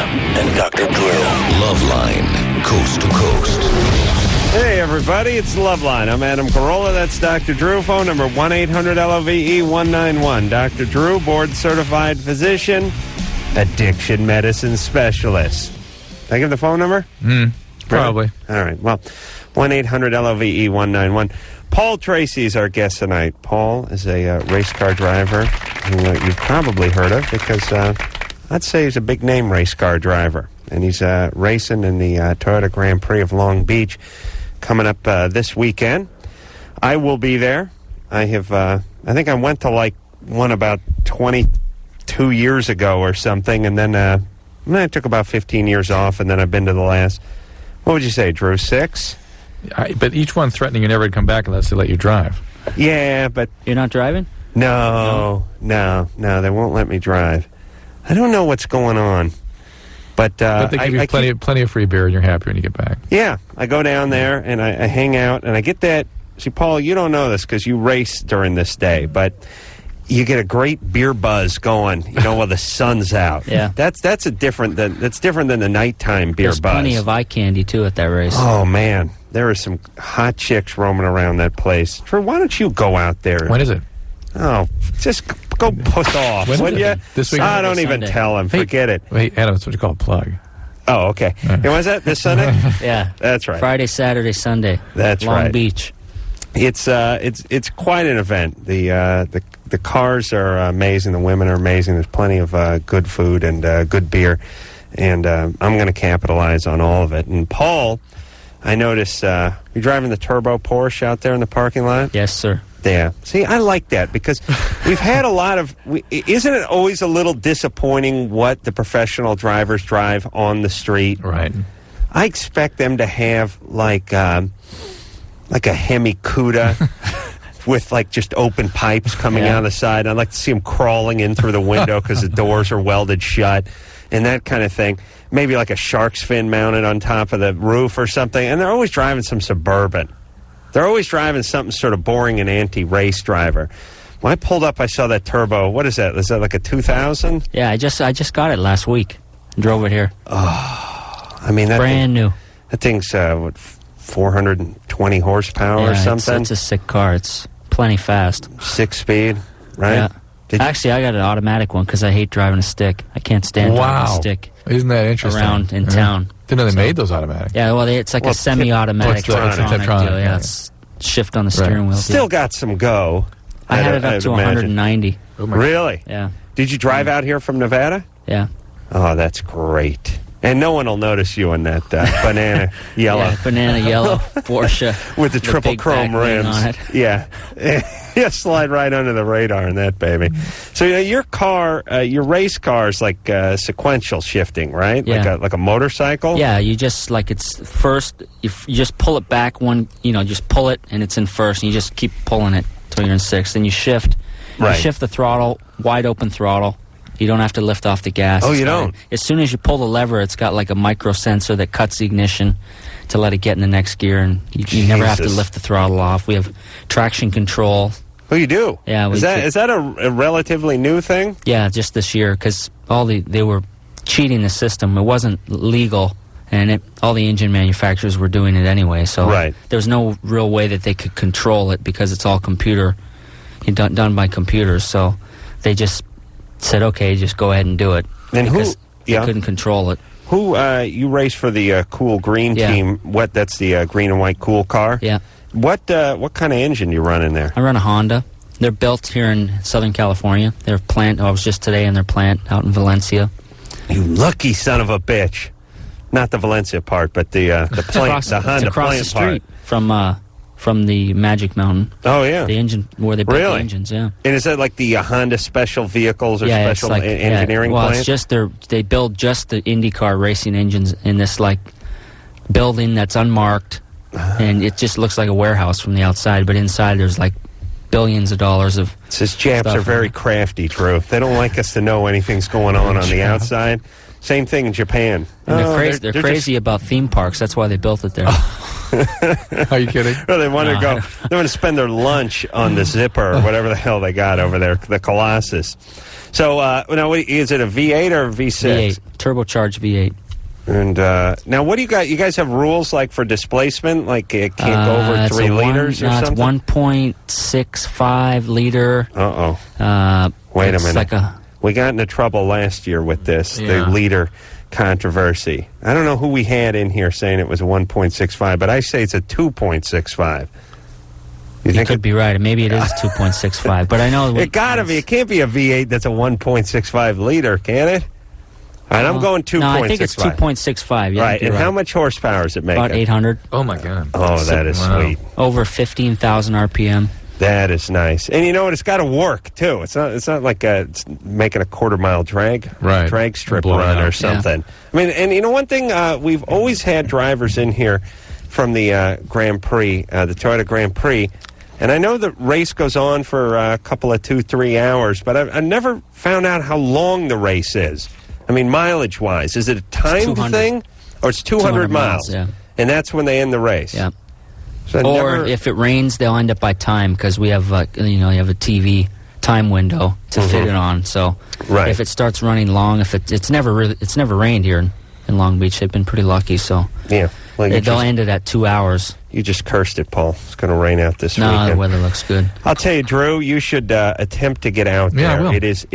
and Dr. Drew. Loveline, coast to coast. Hey, everybody, it's Loveline. I'm Adam Carolla. That's Dr. Drew. Phone number 1-800-LOVE-191. Dr. Drew, board-certified physician, addiction medicine specialist. Did I give the phone number? Probably. All right. Well, 1-800-LOVE-191. Paul Tracy is our guest tonight. Paul is a race car driver who you've probably heard of because I'd say he's a big-name race car driver. And he's racing in the Toyota Grand Prix of Long Beach coming up this weekend. I will be there. I think I went to like one about 22 years ago or something, and then I took about 15 years off, and then I've been to the last, what would you say, Drew, 6? But each one threatening you never to come back unless they let you drive. Yeah, but... You're not driving? No, they won't let me drive. I don't know what's going on. But they give you plenty of free beer, and you're happy when you get back. Yeah, I go down there, and I hang out, and I get that... See, Paul, you don't know this because you race during this day, but you get a great beer buzz going, while the sun's out. Yeah. That's different than the nighttime beer There's buzz. Plenty of eye candy, too, at that race. Oh, man. There are some hot chicks roaming around that place. Drew, why don't you go out there? When is it? Oh, just go push off, would you? This week? I don't even tell him. Forget it. Hey, Adam, that's what you call a plug. Oh, okay. And when's that? This Sunday? Yeah. That's right. Friday, Saturday, Sunday. That's right. Long Beach. It's quite an event. The cars are amazing. The women are amazing. There's plenty of good food and good beer. And I'm going to capitalize on all of it. And Paul, I notice you're driving the turbo Porsche out there in the parking lot? Yes, sir. Yeah. See, I like that because we've had a lot of... isn't it always a little disappointing what the professional drivers drive on the street? Right. I expect them to have like a Hemi Cuda with like just open pipes coming out of the side. I'd like to see them crawling in through the window because the doors are welded shut and that kind of thing. Maybe like a shark's fin mounted on top of the roof or something. And they're always driving some Suburban. They're always driving something sort of boring and anti-race driver. When I pulled up, I saw that turbo. What is that? Is that like a 2000? Yeah, I just got it last week. Drove it here. Oh, I mean, brand new. That thing's, 420 horsepower or something? It's a sick car. It's plenty fast. 6-speed, right? Yeah. Actually, I got an automatic one because I hate driving a stick. I can't stand driving a stick. Isn't that interesting? Around in town. Didn't know they made those automatic. Yeah, well, it's like a semi-automatic Tiptronic deal. Yeah, it's shift on the steering wheel. Still got some go. I had it up to 190. Really? Yeah. Did you drive out here from Nevada? Yeah. Oh, that's great. And no one will notice you in that banana yellow. Yeah, banana yellow Porsche. With the triple chrome rims. On it. Yeah. Yeah, slide right under the radar in that baby. So your car, your race car is like sequential shifting, right? Yeah. Like a motorcycle? Yeah, you just, like it's first, you just pull it back one, just pull it and it's in first and you just keep pulling it till you're in sixth. Then you shift. Right. You shift the throttle, wide open throttle. You don't have to lift off the gas. Oh, you don't? As soon as you pull the lever, it's got like a micro sensor that cuts the ignition to let it get in the next gear, and you never have to lift the throttle off. We have traction control. Oh, you do? Yeah. Is that a relatively new thing? Yeah, just this year, because they were cheating the system. It wasn't legal, and all the engine manufacturers were doing it anyway, so there was no real way that they could control it because it's all computer, done by computers, so they just said, okay, just go ahead and do it. And because they couldn't control it. You race for the Cool Green team. That's the green and white Cool car? Yeah. What kind of engine do you run in there? I run a Honda. They're built here in Southern California. Their plant, I was just today in their plant out in Valencia. You lucky son of a bitch. Not the Valencia part, but the plant, the Honda plant the street part. From the Magic Mountain. Oh, yeah. The engine, where they built the engines, yeah. And is that like the Honda special vehicles or special engineering well, plant? It's just they build just the IndyCar racing engines in this like building that's unmarked, and it just looks like a warehouse from the outside, but inside there's like billions of dollars of It says Japs are very crafty, Drew. They don't like us to know anything's going on the outside. Same thing in Japan. And they're crazy about theme parks. That's why they built it there. Are you kidding? Well, they want to go. They want to spend their lunch on the Zipper or whatever the hell they got over there, the Colossus. So now, is it a V8 or a V6? V8 turbocharged V8. And now, what do you got? You guys have rules like for displacement, like it can't go over 3 liters or something? It's 1.65 liter. Wait a minute. We got into trouble last year with this, the liter controversy. I don't know who we had in here saying it was a 1.65, but I say it's a 2.65. You think could be right. Maybe it is 2.65, but I know it gotta be. It can't be a V8 that's a 1.65 liter, can it? All right, I'm going 2.65. No, I think it's 2.65. Yeah, right, and how much horsepower is it making? About 800. Oh, my God. Oh, that is sweet. Over 15,000 RPM. That is nice. And you know what? It's got to work, too. It's not like it's making a quarter-mile drag strip run or something. Yeah. I mean, and you know, one thing, we've always had drivers in here from the Grand Prix, the Toyota Grand Prix, and I know the race goes on for a couple of 2-3 hours, but I've never found out how long the race is. I mean, mileage-wise. Is it a timed thing? Or it's 200 miles? Yeah. And that's when they end the race? Yeah. So or if it rains, they'll end up by time because we have, you have a TV time window to fit it on. So if it starts running long, if it's never rained here in Long Beach. They've been pretty lucky. So yeah, well, they'll end it at 2 hours. You just cursed it, Paul. It's going to rain out this weekend. No, the weather looks good. I'll tell you, Drew, you should attempt to get out there. I will. It is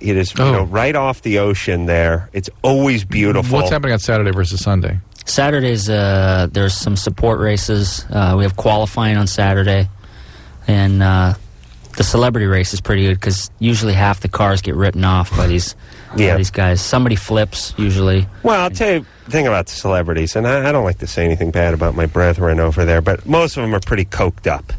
you know, right off the ocean there. It's always beautiful. What's happening on Saturday versus Sunday? Saturdays, there's some support races. We have qualifying on Saturday. And the celebrity race is pretty good because usually half the cars get written off by these guys. Somebody flips, usually. Well, I'll tell you the thing about the celebrities, and I don't like to say anything bad about my brethren over there, but most of them are pretty coked up.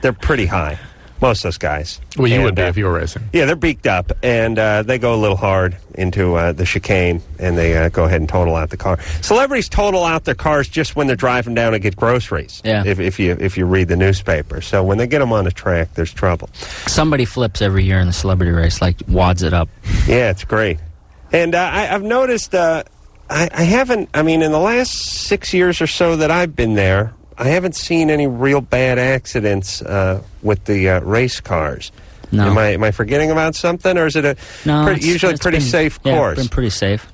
They're pretty high. Most of those guys. Well, you would be if you were racing. Yeah, they're beaked up, and they go a little hard into the chicane, and they go ahead and total out the car. Celebrities total out their cars just when they're driving down to get groceries, if you read the newspaper. So when they get them on the track, there's trouble. Somebody flips every year in the celebrity race, like wads it up. Yeah, it's great. And I've noticed, I haven't, I mean, in the last 6 years or so that I've been there, I haven't seen any real bad accidents with the race cars. No. Am I forgetting about something, or is it usually pretty safe course? Yeah, it's been pretty safe.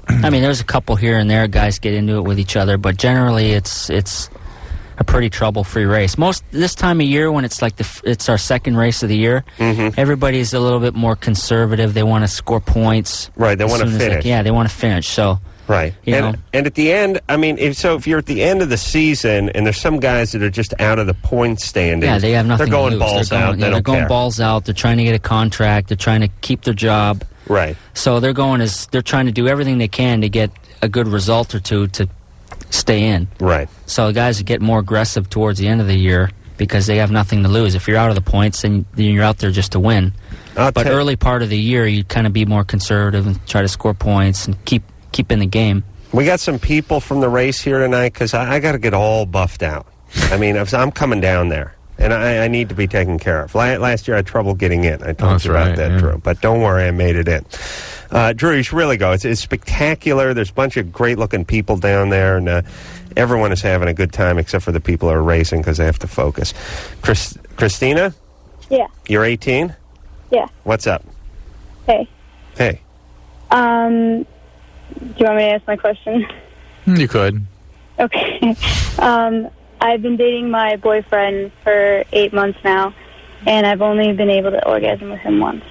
I mean, there's a couple here and there. Guys get into it with each other, but generally it's a pretty trouble-free race. This time of year, when it's like it's our second race of the year, everybody's a little bit more conservative. They want to score points. Right, they want to finish. They want to finish. So. Right. And at the end, I mean, if you're at the end of the season and there's some guys that are just out of the point standings. Yeah, they have nothing to lose. They're going balls out. they're going balls out. They're trying to get a contract. They're trying to keep their job. Right. So they're trying to do everything they can to get a good result or two to stay in. Right. So the guys get more aggressive towards the end of the year because they have nothing to lose. If you're out of the points, then you're out there just to win. But early part of the year, you kind of be more conservative and try to score points and keep in the game. We got some people from the race here tonight because I got to get all buffed out. I mean, I'm coming down there, and I need to be taken care of. Last year I had trouble getting in. I told you about that, Drew. But don't worry, I made it in. Drew, you should really go. It's spectacular. There's a bunch of great-looking people down there, and everyone is having a good time except for the people who are racing because they have to focus. Christina? Yeah. You're 18? Yeah. What's up? Hey. Hey. Do you want me to ask my question? You could. Okay. I've been dating my boyfriend for 8 months now, and I've only been able to orgasm with him once.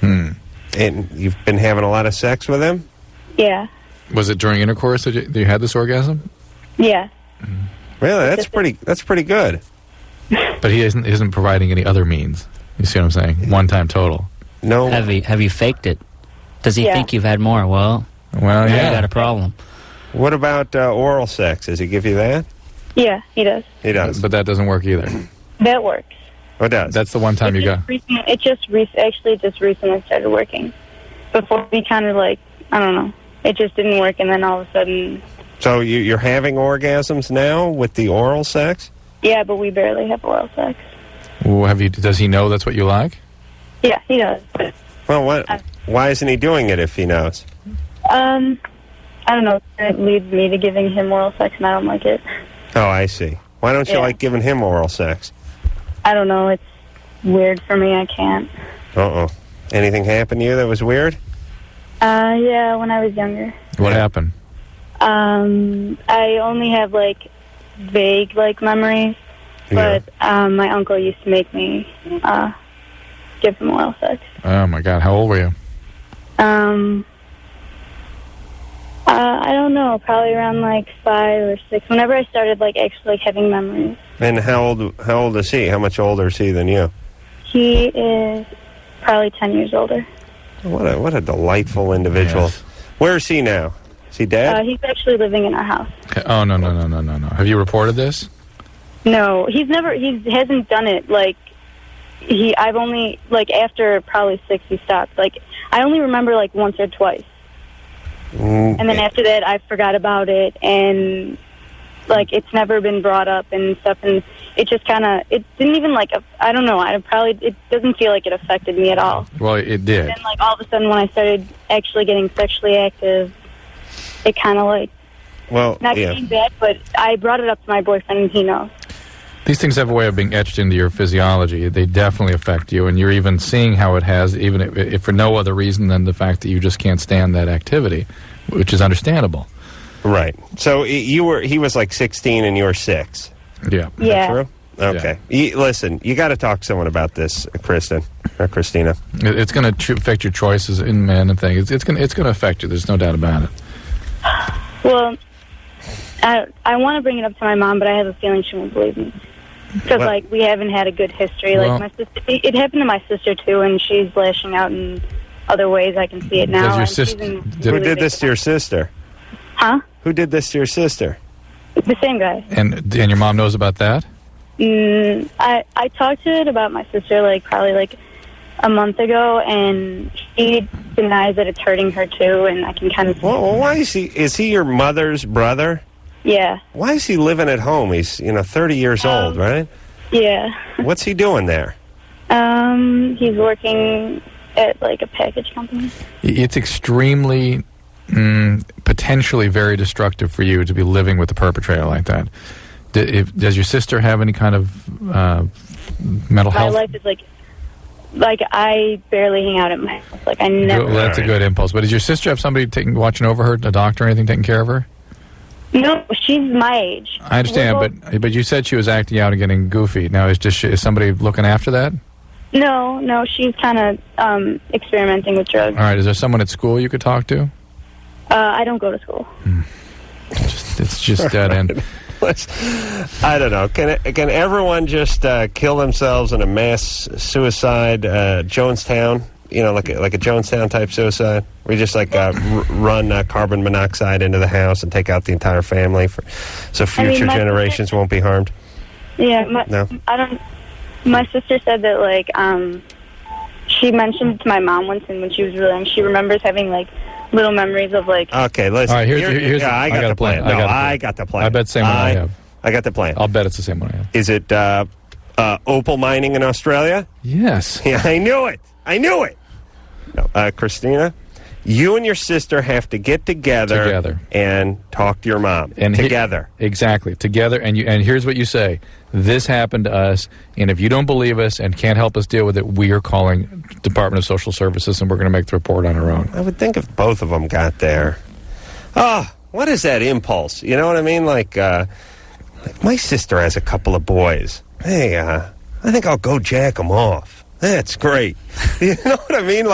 And you've been having a lot of sex with him? Yeah. Was it during intercourse that you had this orgasm? Yeah. Really? That's pretty good. But he isn't providing any other means. You see what I'm saying? One time total. No. Have you faked it? Does he think you've had more? Well, yeah. You got a problem. What about oral sex? Does he give you that? Yeah, he does. He does. But that doesn't work either. That works. Oh, it does? That's the one time you got. It just recently started working. Before we kind of I don't know. It just didn't work, and then all of a sudden... So you're having orgasms now with the oral sex? Yeah, but we barely have oral sex. Well, does he know that's what you like? Yeah, he does. Well, why isn't he doing it if he knows? I don't know. It leads me to giving him oral sex, and I don't like it. Oh, I see. Why don't you like giving him oral sex? I don't know. It's weird for me. I can't. Uh-oh. Anything happen to you that was weird? Yeah, when I was younger. What happened? I only have, like, vague, like, memories. But my uncle used to make me give him oral sex. Oh, my God. How old were you? I don't know, probably around, like, 5 or 6. Whenever I started, like, actually like, having memories. And how old is he? How much older is he than you? He is probably 10 years older. What a delightful individual. Yes. Where is he now? Is he dead? He's actually living in our house. Oh, no. Have you reported this? No, he hasn't done it, like, I've only, like, after probably 6 he stopped. Like, I only remember, like, once or twice. And then after that, I forgot about it, and, like, it's never been brought up and stuff, and it just kind of, it didn't even, like, I don't know, it doesn't feel like it affected me at all. Well, it did. And then, like, all of a sudden when I started actually getting sexually active, it kind of, like, not getting bad, but I brought it up to my boyfriend, and he knows. These things have a way of being etched into your physiology. They definitely affect you, and you're even seeing how it has, even if for no other reason than the fact that you just can't stand that activity, which is understandable. Right. So he was like 16 and you were 6. Yeah. Is that true? Okay. Yeah. Listen, you got to talk to someone about this, Kristen or Christina. It's going to affect your choices in men and things. It's going to affect you. There's no doubt about it. Well, I want to bring it up to my mom, but I have a feeling she won't believe me. Because, like, we haven't had a good history. Well, like, my sister, it happened to my sister, too, and she's lashing out in other ways. I can see it now. Does your sister, who did this to your sister? Huh? Who did this to your sister? The same guy. And your mom knows about that? I talked to it about my sister, like, probably, like, a month ago, and she denies that it's hurting her, too, and I can kind of... Well, why is he your mother's brother? Yeah. Why is he living at home? He's, 30 years old, right? Yeah. What's he doing there? He's working at, like, a package company. It's extremely, potentially very destructive for you to be living with a perpetrator like that. Does your sister have any kind of mental health? My life is, like, I barely hang out at my house. Like, I never... Well, that's a good impulse. But does your sister have somebody watching over her, a doctor or anything taking care of her? No, she's my age. I understand, but you said she was acting out and getting goofy. Now, is somebody looking after that? No, she's kind of experimenting with drugs. All right, is there someone at school you could talk to? I don't go to school. It's just dead end. I don't know. Can everyone just kill themselves in a mass suicide, Jonestown? Like a Jonestown type suicide, where you just run carbon monoxide into the house and take out the entire family, so future generations won't be harmed. Yeah, no. My sister said that she mentioned it to my mom once, and when she was really young, she remembers having little memories of Okay, listen. All right, here's I got the plan. No, I got the plan. I bet the same one I have. I got the plan. I'll bet it's the same one I have. Is it opal mining in Australia? Yes. Yeah, I knew it. No, Christina, you and your sister have to get together and talk to your mom. And together. Exactly. Together. And here's what you say. This happened to us, and if you don't believe us and can't help us deal with it, we are calling Department of Social Services, and we're going to make the report on our own. I would think if both of them got there. Oh, what is that impulse? You know what I mean? Like my sister has a couple of boys. Hey, I think I'll go jack them off. That's great. You know what I mean?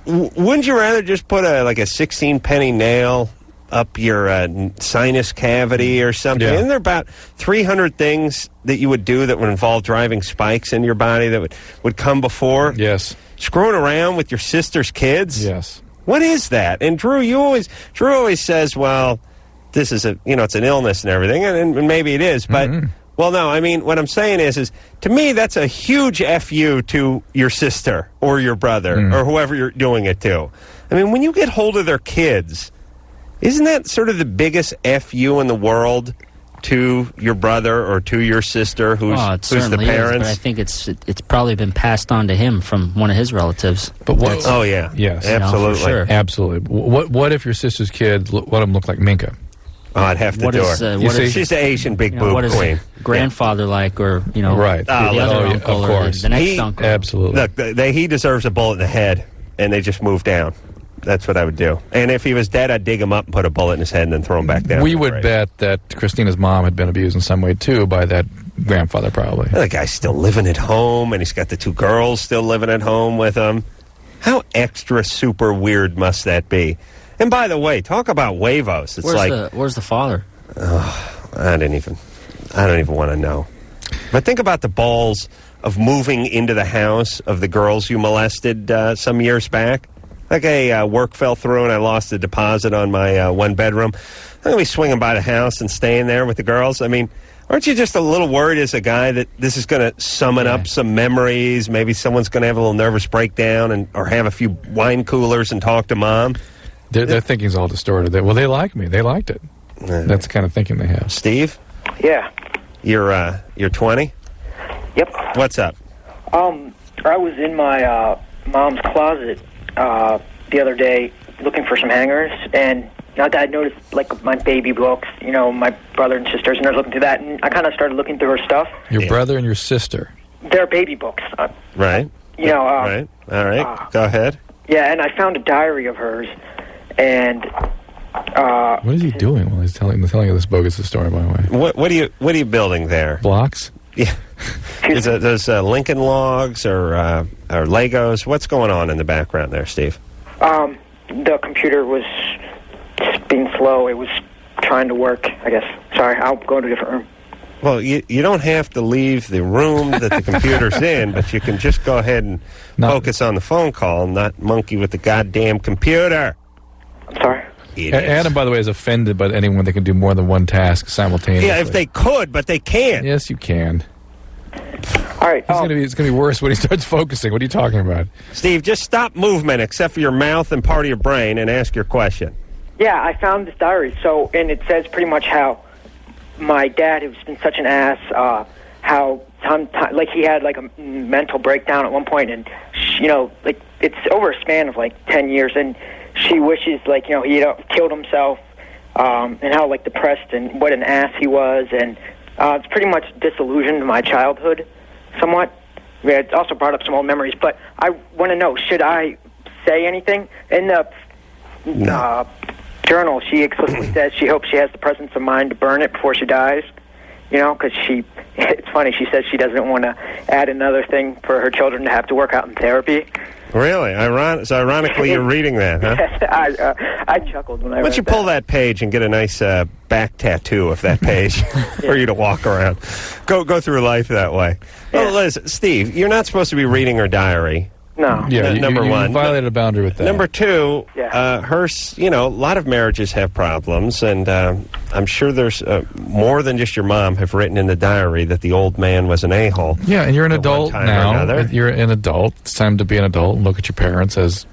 Wouldn't you rather just put a 16-penny nail up your sinus cavity or something? Yeah. Isn't there about 300 things that you would do that would involve driving spikes into your body that would come before? Yes. Screwing around with your sister's kids? Yes. What is that? And Drew always says, well, this is it's an illness and everything, and maybe it is, but... Mm-hmm. Well, no, I mean, what I'm saying is to me, that's a huge F-you to your sister or your brother or whoever you're doing it to. I mean, when you get hold of their kids, isn't that sort of the biggest F-you in the world to your brother or to your sister who's the parents? But I think it's probably been passed on to him from one of his relatives. But what? Oh, yeah. Yes. Absolutely. For sure. Absolutely. What if your sister's kid, what them look like Minka? Oh, I'd have to do her. She's the Asian big boob what queen. Is grandfather like, or right? The other uncle, of course, or the next uncle. Absolutely. Look, he deserves a bullet in the head, and they just move down. That's what I would do. And if he was dead, I'd dig him up and put a bullet in his head and then throw him back down. We would bet that Christina's mom had been abused in some way, too, by that grandfather, probably. The guy's still living at home, and he's got the 2 girls still living at home with him. How extra super weird must that be? And by the way, talk about huevos. It's where's the father? I don't even want to know. But think about the balls of moving into the house of the girls you molested some years back. Like work fell through and I lost a deposit on my 1 bedroom. I'm going to be swinging by the house and staying there with the girls. I mean, aren't you just a little worried as a guy that this is going to summon up some memories? Maybe someone's going to have a little nervous breakdown or have a few wine coolers and talk to mom? Their thinking's all distorted. Well, they like me. They liked it. That's the kind of thinking they have. Steve? Yeah. You're 20? Yep. What's up? I was in my mom's closet the other day looking for some hangers, and I noticed, like, my baby books, my brother and sisters, and I was looking through that, and I kind of started looking through her stuff. Your brother and your sister? They're baby books. Right. Right. All right. Go ahead. Yeah, and I found a diary of hers, and... what is he doing while he's telling you this bogus story, by the way? What are you building there? Blocks? Yeah. Is it those Lincoln Logs or Legos? What's going on in the background there, Steve? The computer was being slow. It was trying to work, I guess. Sorry, I'll go to a different room. Well, you don't have to leave the room that the computer's in, but you can just go ahead and focus on the phone call and not monkey with the goddamn computer. I'm sorry? Adam, by the way, is offended by anyone that can do more than one task simultaneously. Yeah, if they could, but they can't. Yes, you can. All right. It's going to be worse when he starts focusing. What are you talking about? Steve, just stop movement except for your mouth and part of your brain and ask your question. Yeah, I found this diary, and it says pretty much how my dad, who's been such an ass, how like he had like a mental breakdown at one point, and like it's over a span of like 10 years, and she wishes like he killed himself, and how like depressed and what an ass he was, and it's pretty much disillusioned my childhood somewhat. Yeah, it also brought up some old memories, but I want to know, should I say anything? In the journal, she explicitly says she hopes she has the presence of mind to burn it before she dies, because it's funny, she says she doesn't want to add another thing for her children to have to work out in therapy. Really? So ironically, you're reading that, huh? Yes, I chuckled when I read that. Why don't you pull that page and get a nice back tattoo of that page for you to walk around? Go through life that way. Yeah. Well, listen, Steve, you're not supposed to be reading her diary. No. Yeah, number one. You violated a boundary with that. Number two, a lot of marriages have problems, and I'm sure there's more than just your mom have written in the diary that the old man was an a-hole. Yeah, and you're an adult now. You're an adult. It's time to be an adult and look at your parents as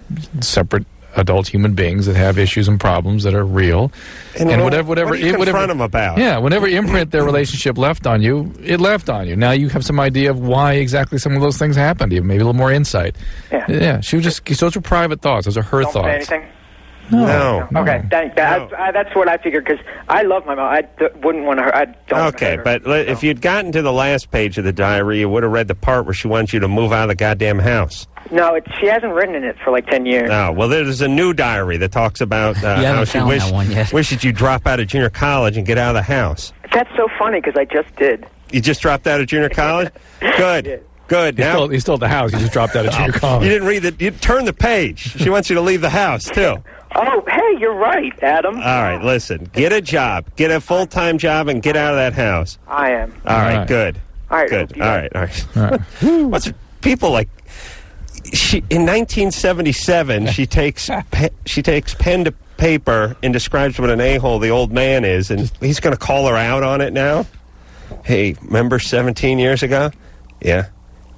separate adult human beings that have issues and problems that are real. And whatever you confront them about. Yeah, whatever imprint their relationship left on you, it left on you. Now you have some idea of why exactly some of those things happened to you, maybe a little more insight. Yeah, she was just, those were private thoughts. Those are her thoughts. Say anything? No. Okay, that's what I figured, because I love my mom. I wouldn't want to. I don't. Okay, but if you'd gotten to the last page of the diary, you would have read the part where she wants you to move out of the goddamn house. No, she hasn't written in it for like 10 years. Oh, well, there's a new diary that talks about how she wishes you drop out of junior college and get out of the house. That's so funny, because I just did. You just dropped out of junior college? Good. Good. He's still at the house. You just dropped out of junior college. You didn't read you turn the page. She wants you to leave the house, too. Oh, hey, you're right, Adam. All right, listen. Get a job. Get a full-time job and get out of that house. I am. All right, good. All right. Good. All right. What's people like... in 1977, she takes pen to paper and describes what an a-hole the old man is, and he's going to call her out on it now? Hey, remember 17 years ago? Yeah.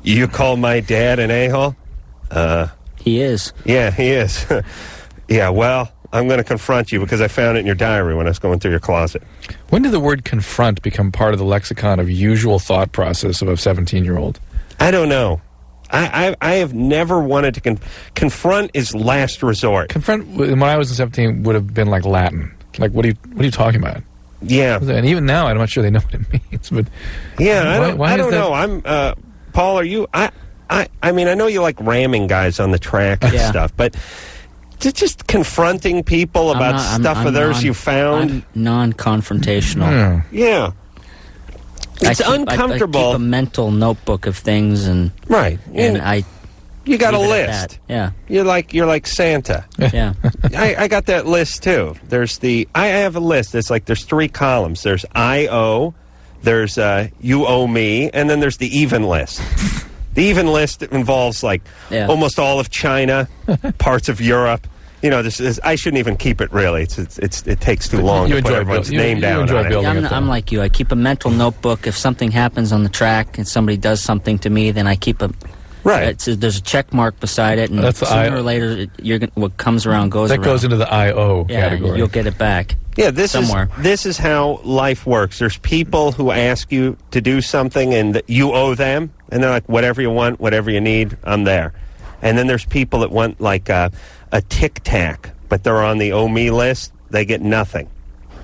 You called my dad an a-hole? He is. Yeah, he is. Yeah, well, I'm going to confront you because I found it in your diary when I was going through your closet. When did the word confront become part of the lexicon of usual thought process of a 17-year-old? I don't know. I have never wanted to confront is last resort. Confront, when I was in 17, would have been like Latin. Like, what are you talking about? Yeah. And even now, I'm not sure they know what it means. But yeah, I don't know. I'm Paul, are you... I mean, I know you like ramming guys on the track and stuff, but just confronting people about stuff of theirs you found. I'm non-confrontational. Yeah. It's uncomfortable. I keep a mental notebook of things, and you got a list. Yeah. You're like Santa. Yeah. I got that list too. I have a list. It's like there's 3 columns. There's I owe, there's you owe me, and then there's the even list. The even list involves almost all of China, parts of Europe. I shouldn't even keep it really. It takes too long to put everyone's name down on it. I'm like you. I keep a mental notebook. If something happens on the track and somebody does something to me, then I keep a... Right. There's a check mark beside it, and that's sooner or later, what comes around goes around. That goes into the I.O. category. You'll get it back. Yeah, this is how life works. There's people who ask you to do something, and you owe them, and they're like, whatever you want, whatever you need, I'm there. And then there's people that want a Tic Tac, but they're on the owe me list. They get nothing.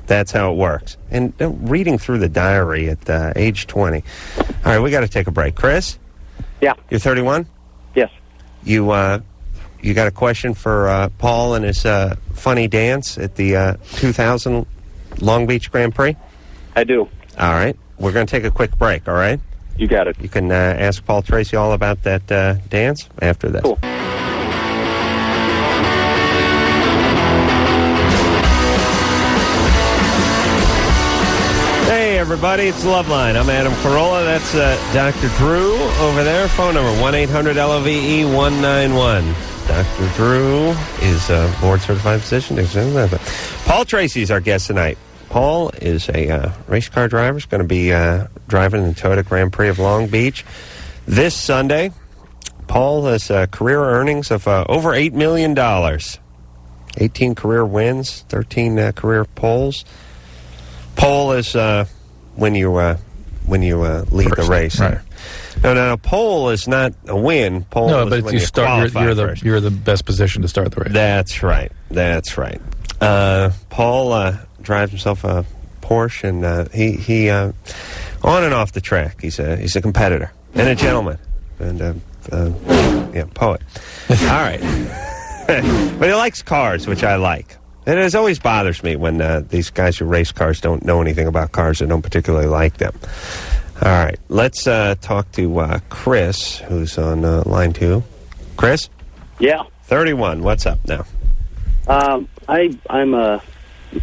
That's how it works. And reading through the diary at age 20. All right, we got to take a break. Chris? Yeah. You're 31? Yes. You got a question for Paul and his funny dance at the 2000 Long Beach Grand Prix? I do. All right. We're going to take a quick break, all right? You got it. You can ask Paul Tracy all about that dance after this. Cool. Hey, everybody, it's Loveline. I'm Adam Carolla. That's Dr. Drew over there. Phone number 1-800-LOVE-191. Dr. Drew is a board-certified physician. Paul Tracy is our guest tonight. Paul is a race car driver. He's going to be driving in the Toyota Grand Prix of Long Beach this Sunday. Paul has career earnings of over $8 million. 18 career wins, 13 career poles. Pole is when you lead the race. Right. No, pole is not a win. Pole is but when you start. You're the best position to start the race. That's right. Paul drives himself a Porsche, and he on and off the track. He's a competitor and a gentleman and poet. All right, but he likes cars, which I like. And it always bothers me when these guys who race cars don't know anything about cars and don't particularly like them. All right, let's talk to Chris, who's on line 2. Chris? Yeah. 31. What's up now? I'm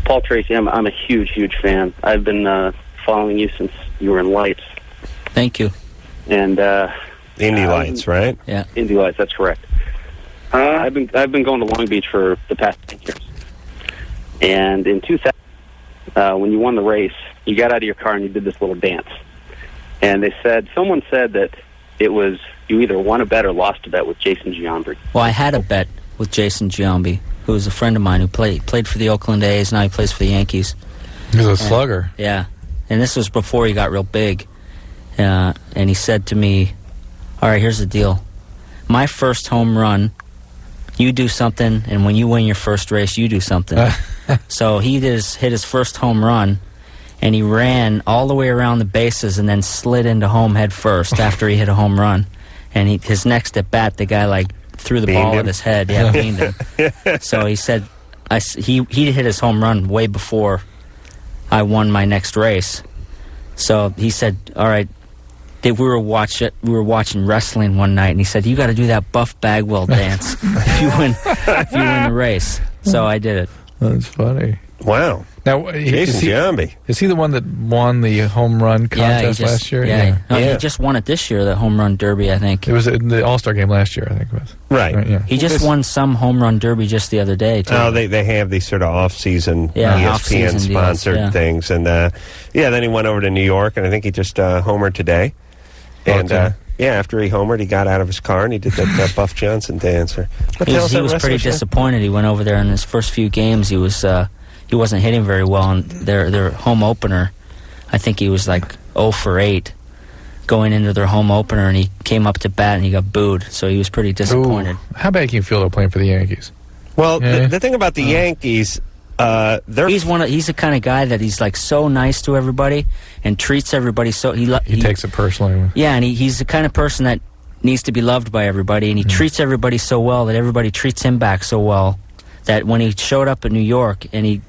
Paul Tracy. I'm a huge fan. I've been following you since you were in Lights. Thank you. And Indy Lights, right? Yeah. Indy Lights. That's correct. I've been going to Long Beach for the past 10 years. And in 2000, when you won the race, you got out of your car and you did this little dance. And someone said that it was you either won a bet or lost a bet with Jason Giambi. Well, I had a bet with Jason Giambi, who was a friend of mine who played for the Oakland A's. Now he plays for the Yankees. He's a slugger. Yeah. And this was before he got real big. And he said to me, all right, here's the deal. My first home run, you do something, and when you win your first race, you do something. So he hit his first home run, and he ran all the way around the bases and then slid into home head first after he hit a home run. And his next at bat, the guy threw the ball at his head. Yeah, beamed him. So he said he hit his home run way before I won my next race. So he said, all right, we were watching wrestling one night, and he said, you got to do that Buff Bagwell dance if you win the race. So I did it. That's funny. Wow. Now, Jason Giambi. Is he the one that won the home run contest last year? Yeah. No, he just won it this year, the home run derby, I think. It was in the All-Star game last year, I think it was. Right. Yeah. He just won some home run derby just the other day, too. Oh, they have these sort of off-season ESPN-sponsored things. And, then he went over to New York, and I think he just homered today. And, after he homered, he got out of his car, and he did that Buff Johnson dance. He was pretty disappointed. He went over there in his first few games. He wasn't hitting very well, and their home opener, I think he was 0 for 8 going into their home opener, and he came up to bat and he got booed, so he was pretty disappointed. Ooh. How bad can you feel though playing for the Yankees? Well, the thing about the Yankees, he's the kind of guy that he's so nice to everybody and treats everybody so he takes it personally. Yeah, and he's the kind of person that needs to be loved by everybody, and he treats everybody so well that everybody treats him back so well. that when he showed up in New York and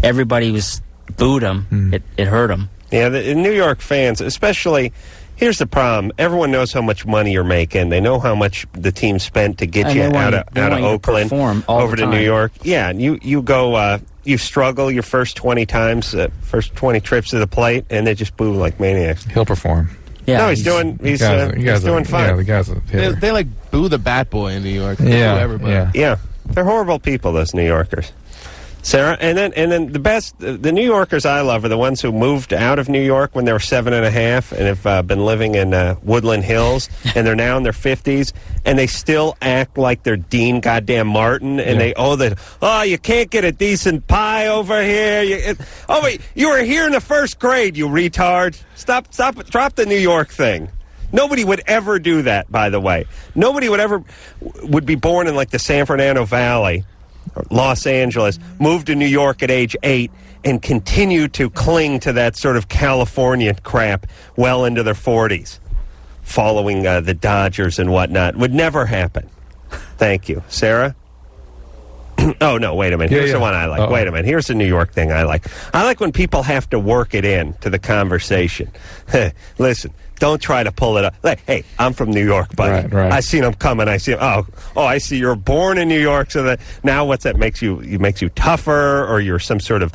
everybody was booed him, it hurt him. Yeah, the New York fans, especially, here's the problem. Everyone knows how much money you're making. They know how much the team spent to get you out of Oakland over to New York. Yeah, and you go, you struggle your first 20 times, first 20 trips to the plate, and they just boo like maniacs. He'll perform. Yeah, no, he's doing fine. Yeah, the guy's a hitter. They like boo the bat boy in New York. They Yeah, boo everybody. Yeah, they're horrible people, those New Yorkers. Sarah, and then the New Yorkers I love are the ones who moved out of New York when they were 7.5 and have been living in Woodland Hills, and they're now in their 50s, and they still act like they're Dean goddamn Martin, and you can't get a decent pie over here. Wait, you were here in the first grade, you retard. Stop, drop the New York thing. Nobody would ever do that, by the way. Nobody would be born in like the San Fernando Valley, Los Angeles, moved to New York at age 8, and continue to cling to that sort of California crap well into their 40s, following the Dodgers and whatnot. Would never happen. Thank you. Sarah? Oh, no, wait a minute. Here's the one I like. Wait a minute. Here's the New York thing I like. I like when people have to work it in to the conversation. Listen. Don't try to pull it up. Like, hey, I'm from New York, buddy. Right. I seen them coming. I see. Oh, I see. You're born in New York, so that now what's that makes you tougher, or you're some sort of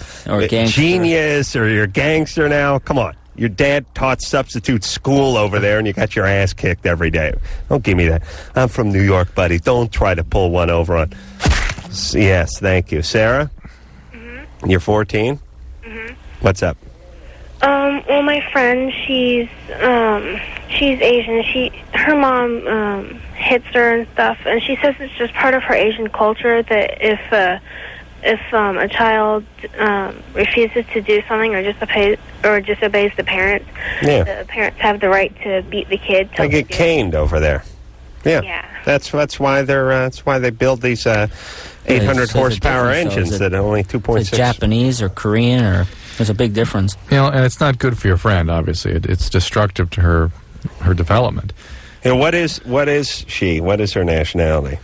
genius, or you're a gangster now? Come on, your dad taught substitute school over there, and you got your ass kicked every day. Don't give me that. I'm from New York, buddy. Don't try to pull one over on. Yes, thank you, Sarah. Mm-hmm. You're 14. Mm-hmm. What's up? Well, my friend, she's Asian. Her mom hits her and stuff, and she says it's just part of her Asian culture that if a child refuses to do something or disobeys the parents, the parents have the right to beat the kid. They get caned over there. Yeah. That's why they build these 800 horsepower engines that are only 2.6. Japanese or Korean, or there's a big difference. And it's not good for your friend. Obviously, it's destructive to her development. And what is she? What is her nationality?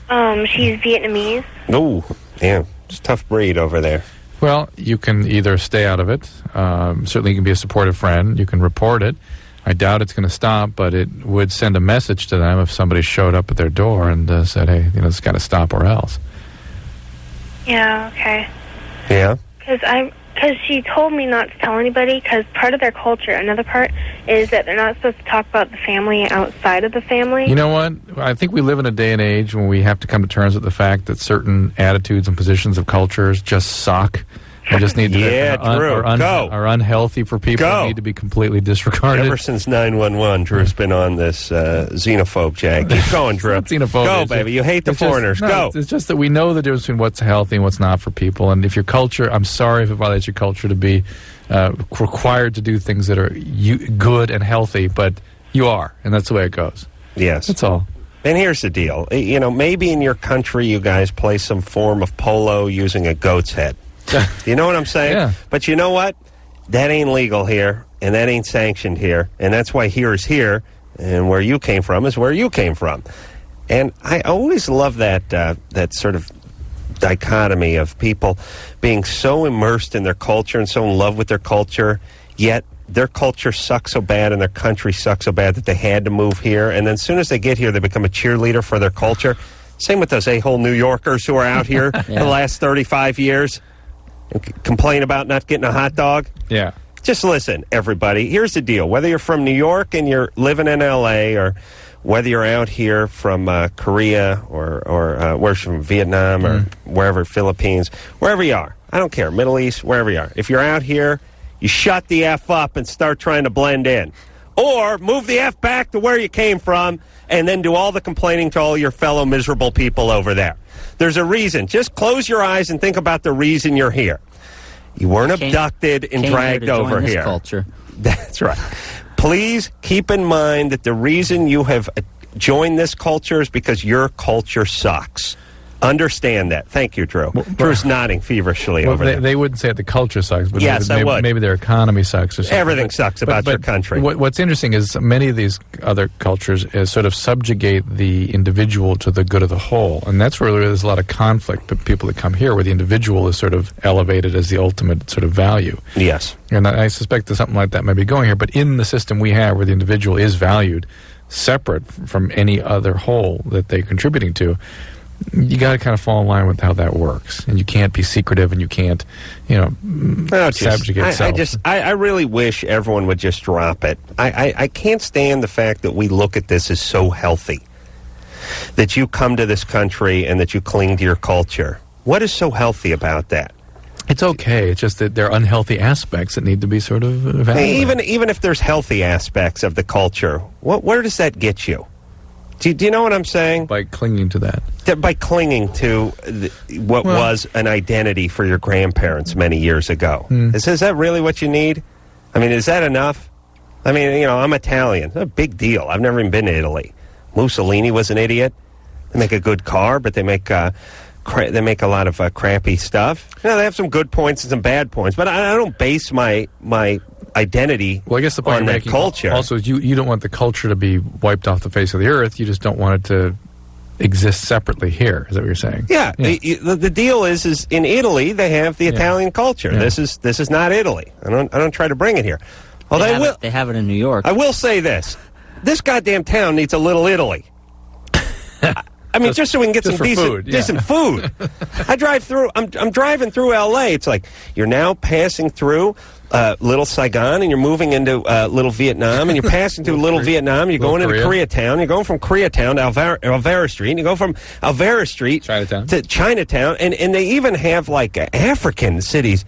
She's Vietnamese. Oh, yeah, it's a tough breed over there. Well, you can either stay out of it. Certainly, you can be a supportive friend. You can report it. I doubt it's going to stop, but it would send a message to them if somebody showed up at their door and said, "Hey, it's got to stop or else." Yeah. Okay. Yeah. Because she told me not to tell anybody, because part of their culture, another part, is that they're not supposed to talk about the family outside of the family. You know what? I think we live in a day and age when we have to come to terms with the fact that certain attitudes and positions of cultures just suck. And just need to are unhealthy for people who need to be completely disregarded. Ever since 911, Drew's been on this xenophobe jag. Keep going, Drew. Go, baby. You hate the foreigners. Go. It's just that we know the difference between what's healthy and what's not for people. And if your culture, I'm sorry if it violates your culture to be required to do things that are good and healthy, but you are, and that's the way it goes. Yes. That's all. And here's the deal. Maybe in your country you guys play some form of polo using a goat's head. You know what I'm saying? Yeah. But you know what? That ain't legal here, and that ain't sanctioned here, and that's why here is here, and where you came from is where you came from. And I always love that sort of dichotomy of people being so immersed in their culture and so in love with their culture, yet their culture sucks so bad and their country sucks so bad that they had to move here, and then as soon as they get here, they become a cheerleader for their culture. Same with those a-hole New Yorkers who are out here the last 35 years. Complain about not getting a hot dog? Yeah. Just listen, everybody. Here's the deal. Whether you're from New York and you're living in L.A., or whether you're out here from Korea or where's from Vietnam or wherever, Philippines, wherever you are. I don't care, Middle East, wherever you are. If you're out here, you shut the F up and start trying to blend in. Or move the F back to where you came from and then do all the complaining to all your fellow miserable people over there. There's a reason. Just close your eyes and think about the reason you're here. You weren't abducted and dragged over here. Culture. That's right. Please keep in mind that the reason you have joined this culture is because your culture sucks. Understand that. Thank you, Drew. Drew's nodding feverishly over there. They wouldn't say that the culture sucks, but yes, I would. Maybe their economy sucks or something. Everything sucks about your country. What's interesting is many of these other cultures sort of subjugate the individual to the good of the whole, and that's where there's a lot of conflict with people that come here, where the individual is sort of elevated as the ultimate sort of value. Yes. And I suspect that something like that might be going here, but in the system we have where the individual is valued separate from any other whole that they're contributing to, you got to kind of fall in line with how that works, and you can't be secretive, and you can't, subjugate yourself. I really wish everyone would just drop it. I can't stand the fact that we look at this as so healthy, that you come to this country and that you cling to your culture. What is so healthy about that? It's okay. It's just that there are unhealthy aspects that need to be sort of evaluated. Even if there's healthy aspects of the culture, where does that get you? Do you know what I'm saying? By clinging to that. By clinging to what was an identity for your grandparents many years ago. Is that really what you need? I mean, is that enough? I mean, I'm Italian. It's a big deal. I've never even been to Italy. Mussolini was an idiot. They make a good car, but they make a lot of crappy stuff. They have some good points and some bad points, but I don't base my identity I guess the point on you're that making culture. Also, is you don't want the culture to be wiped off the face of the earth. You just don't want it to exist separately here. Is that what you're saying? Yeah. The deal is in Italy they have the Italian culture. Yeah. This is not Italy. I don't try to bring it here. Well, they have it in New York. I will say this: this goddamn town needs a little Italy. I mean, just so we can get some decent food. I drive through. I'm driving through L.A. It's like you're now passing through Little Saigon, and you're moving into Little Vietnam, and you're passing through Little Vietnam. You're going into Koreatown. You're going from Koreatown to Alvera Street, and you go from Alvera Street to Chinatown, and they even have like African cities.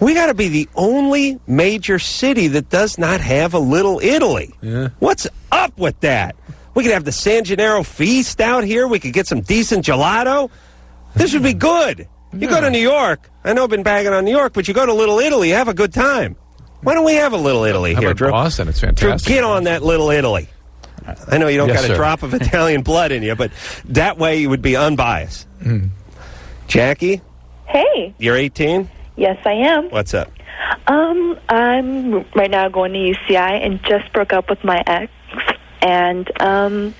We got to be the only major city that does not have a Little Italy. Yeah. What's up with that? We could have the San Gennaro Feast out here. We could get some decent gelato. This would be good. You go to New York. I know I've been bagging on New York, but you go to Little Italy, have a good time. Why don't we have a Little Italy here, Drew? Boston, it's fantastic. Drew, get on that Little Italy. I know you don't got a drop of Italian blood in you, but that way you would be unbiased. Jackie? Hey. You're 18? Yes, I am. What's up? I'm right now going to UCI and just broke up with my ex. And I'm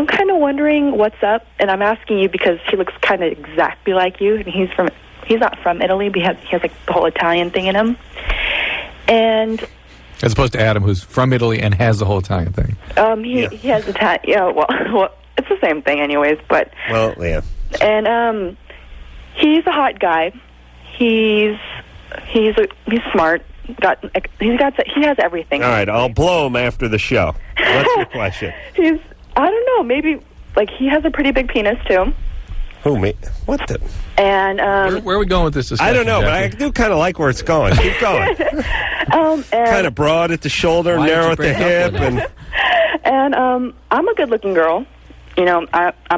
kind of wondering what's up, and I'm asking you because he looks kind of exactly like you, and he's not from Italy, but he has like the whole Italian thing in him. And as opposed to Adam, who's from Italy and has the whole Italian thing. He has Italian. Yeah, well, it's the same thing, anyways. But yeah. And he's a hot guy. He's smart. He has everything. All right, I'll blow him after the show. What's your question? I don't know, maybe, like, he has a pretty big penis, too. Who, me? What the? And, where are we going with this discussion? I don't know, Jackie? but I do kind of like where it's going. Keep going. Kind of broad at the shoulder, narrow at the hip. And I'm a good-looking girl. I'm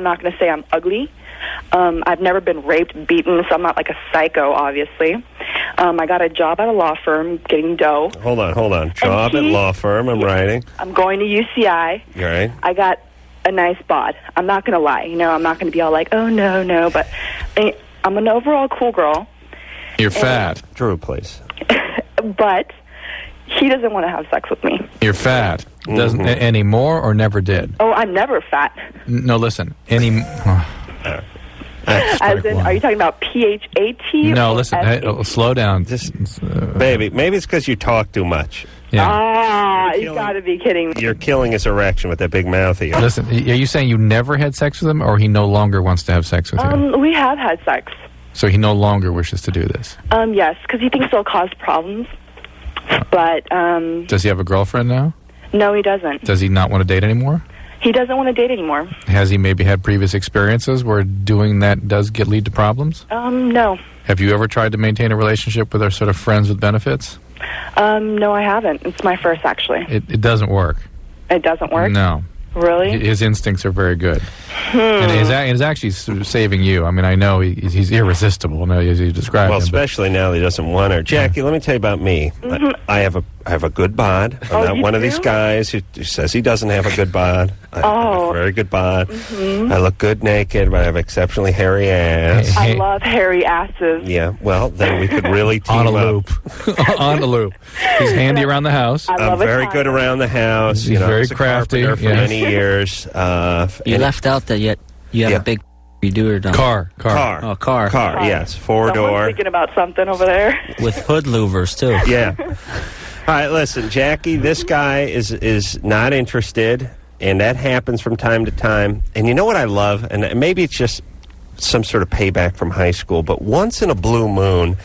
not going to say I'm ugly. I've never been raped, beaten, so I'm not like a psycho, obviously. I got a job at a law firm getting dough. Hold on. Job at law firm, I'm writing. I'm going to UCI. You're right. I got a nice bod. I'm not going to lie. I'm not going to be all like, oh, no. But I'm an overall cool girl. You're fat. Drew, please. But he doesn't want to have sex with me. You're fat. Doesn't anymore or never did? Oh, I'm never fat. No, listen. As in, are you talking about PHAT? No, listen. Slow down. Baby, maybe it's because you talk too much. Yeah. You got to be kidding me. You're killing his erection with that big mouth of yours. Listen, are you saying you never had sex with him, or he no longer wants to have sex with you? We have had sex. So he no longer wishes to do this? Yes, because he thinks it'll cause problems. But, does he have a girlfriend now? No, he doesn't. Does he not want to date anymore? He doesn't want to date anymore. Has he maybe had previous experiences where doing that does lead to problems? No. Have you ever tried to maintain a relationship with our sort of friends with benefits? No, I haven't. It's my first, actually. It doesn't work. It doesn't work? No. Really? His instincts are very good. And it's actually sort of saving you. I mean, I know he's irresistible, as you described him. Well, especially now that he doesn't want her. Jackie, let me tell you about me. I have I have a good bod. I'm not one of these guys who says he doesn't have a good bod. I have a very good bod. Mm-hmm. I look good naked, but I have exceptionally hairy ass. I love hairy asses. Yeah, well, then we could really team on a up. loop. On a loop. He's handy around the house. I'm very good around the house. He's very crafty. For many years. You left out that you have a big redoer done. Car. Oh, car. Yes, 4-door. Someone's thinking about something over there. With hood louvers, too. Yeah. All right, listen, Jackie, this guy is not interested, and that happens from time to time. And you know what I love? And maybe it's just some sort of payback from high school, but once in a blue moon,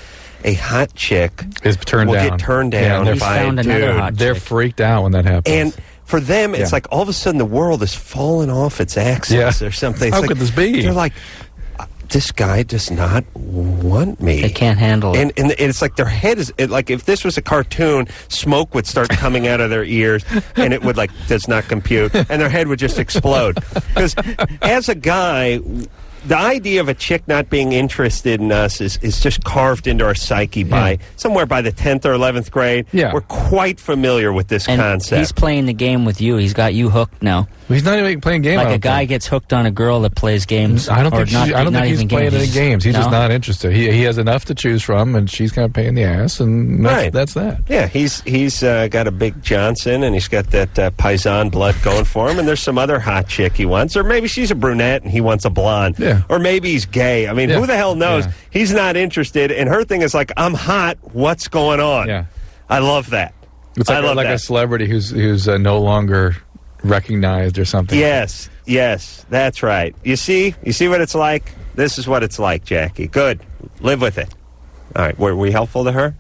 a hot chick is turned will down. get turned down by a dude. They're freaked out when that happens. And for them, it's like all of a sudden the world is falling off its axis or something. It's How could this be? They're like, this guy does not want me. They can't handle it. And it's like their head is, like if this was a cartoon, smoke would start coming out of their ears, and it would does not compute, and their head would just explode. Because as a guy, the idea of a chick not being interested in us is just carved into our psyche by somewhere by the 10th or 11th grade. Yeah. We're quite familiar with this concept. He's playing the game with you. He's got you hooked now. He's not even playing games. Like a guy gets hooked on a girl that plays games. I don't think he's playing any games. He's just not interested. He has enough to choose from, and she's kind of paying the ass, and that's that. Yeah, he's got a big Johnson, and he's got that Paisan blood going for him, and there's some other hot chick he wants, or maybe she's a brunette and he wants a blonde, or maybe he's gay. I mean, who the hell knows? Yeah. He's not interested, and her thing is like, I'm hot, what's going on? Yeah. I love that. It's like a celebrity who's no longer recognized or something. Yes, that's right. You see what it's like? This is what it's like, Jackie. Good. Live with it. All right, were we helpful to her?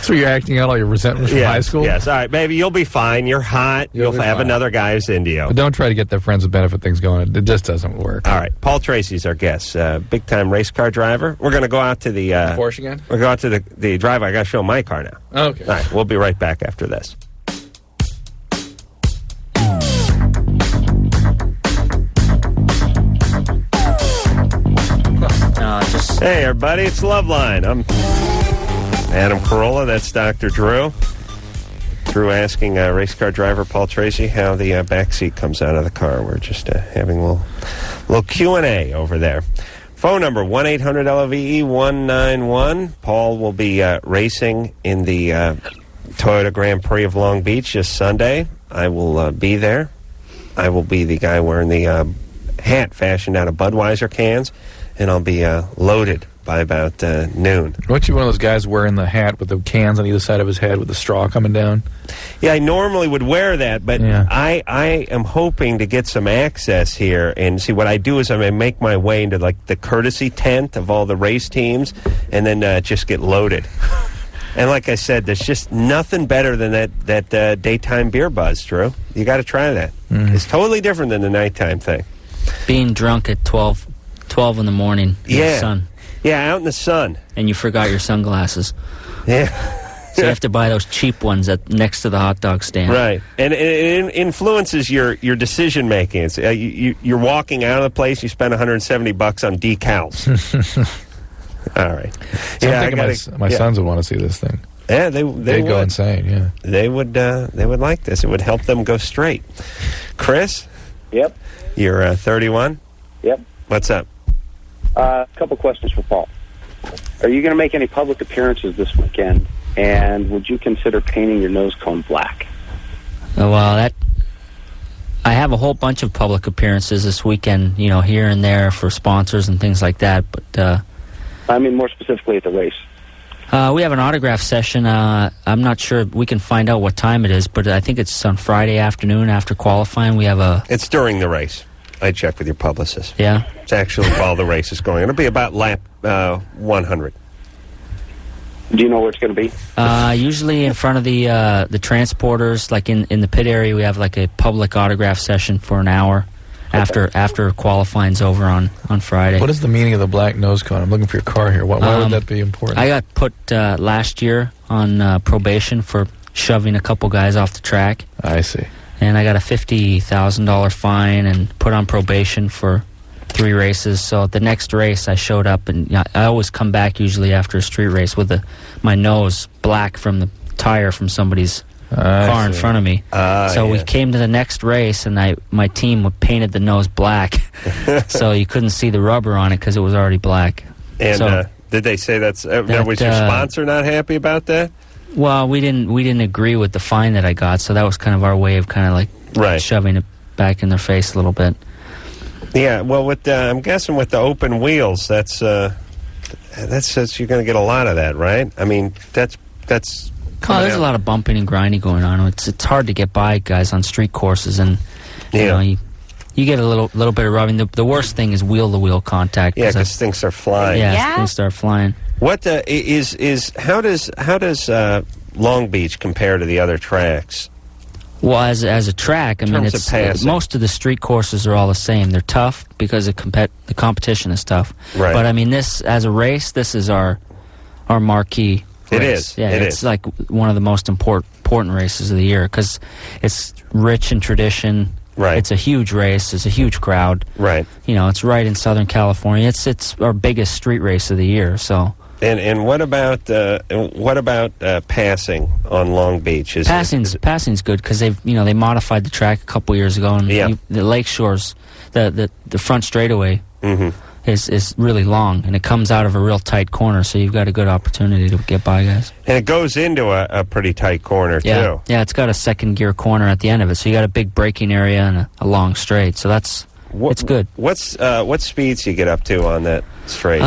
So you're acting out all your resentment from high school? Yes, all right, baby, you'll be fine. You're hot. You'll have another guy who's into you. But don't try to get the friends with benefit things going. It just doesn't work. All right, Paul Tracy's our guest, big-time race car driver. We're going to go out to the... Porsche again? We're going to the drive. I got to show my car now. Okay. All right, we'll be right back after this. Hey, everybody, it's Loveline. I'm Adam Carolla. That's Dr. Drew. Drew asking race car driver Paul Tracy how the back seat comes out of the car. We're just having a little Q&A over there. Phone number, 1-800-LOVE-191. Paul will be racing in the Toyota Grand Prix of Long Beach this Sunday. I will be there. I will be the guy wearing the hat fashioned out of Budweiser cans, and I'll be loaded by about noon. Weren't you one of those guys wearing the hat with the cans on either side of his head with the straw coming down? Yeah, I normally would wear that, but I am hoping to get some access here. And see, what I do is I make my way into like the courtesy tent of all the race teams, and then just get loaded. And like I said, there's just nothing better than that daytime beer buzz, Drew. You got to try that. Mm-hmm. It's totally different than the nighttime thing. Being drunk at 12 in the morning in the sun. Yeah, out in the sun. And you forgot your sunglasses. Yeah. So you have to buy those cheap ones next to the hot dog stand. Right. And it influences your decision making. It's, you're walking out of the place, you spend $170 on decals. All right. So I'm thinking my sons would want to see this thing. Yeah, they'd go insane. Yeah, they would like this. It would help them go straight. Chris. Yep. You're 31. Yep. What's up? A couple questions for Paul. Are you going to make any public appearances this weekend? And would you consider painting your nose cone black? Well, I have a whole bunch of public appearances this weekend, here and there for sponsors and things like that. But I mean more specifically at the race. We have an autograph session. I'm not sure. We can find out what time it is, but I think it's on Friday afternoon after qualifying. We have It's during the race. I checked with your publicist. Yeah? It's actually while the race is going. It'll be about lap 100. Do you know where it's going to be? Usually in front of the transporters, like in the pit area, we have like a public autograph session for an hour after qualifying's over on Friday. What is the meaning of the black nose cone? I'm looking for your car here. Why would that be important? I got put last year on probation for shoving a couple guys off the track. I see. And I got a $50,000 fine and put on probation for 3 races. So the next race, I showed up, and I always come back usually after a street race with my nose black from the tire from somebody's car in front of me. So we came to the next race, and my team painted the nose black, so you couldn't see the rubber on it because it was already black. And so, did they say was your sponsor not happy about that? Well, we didn't agree with the fine that I got, so that was kind of our way of kind of like shoving it back in their face a little bit. Yeah, well, with I'm guessing with the open wheels, that's you're going to get a lot of that, right? I mean, that's. There's a lot of bumping and grinding going on. It's hard to get by guys on street courses, and you get a little bit of rubbing. The worst thing is wheel-to-wheel contact. Yeah, because things start flying. Yeah, things start flying. What how does Long Beach compare to the other tracks? Well, as a track, I mean, most of the street courses are all the same. They're tough because the competition is tough. Right. But I mean, as a race, this is our marquee race. It is. Yeah, it's like one of the most important races of the year because it's rich in tradition. Right. It's a huge race. It's a huge crowd. Right. It's right in Southern California. It's our biggest street race of the year. So. And what about passing on Long Beach? Passing's good because they modified the track a couple years ago, and the lake shores, the front straightaway is really long, and it comes out of a real tight corner, so you've got a good opportunity to get by guys. And it goes into a pretty tight corner too. Yeah, it's got a second gear corner at the end of it, so you got a big braking area and a long straight. So it's good. What speeds you get up to on that straight?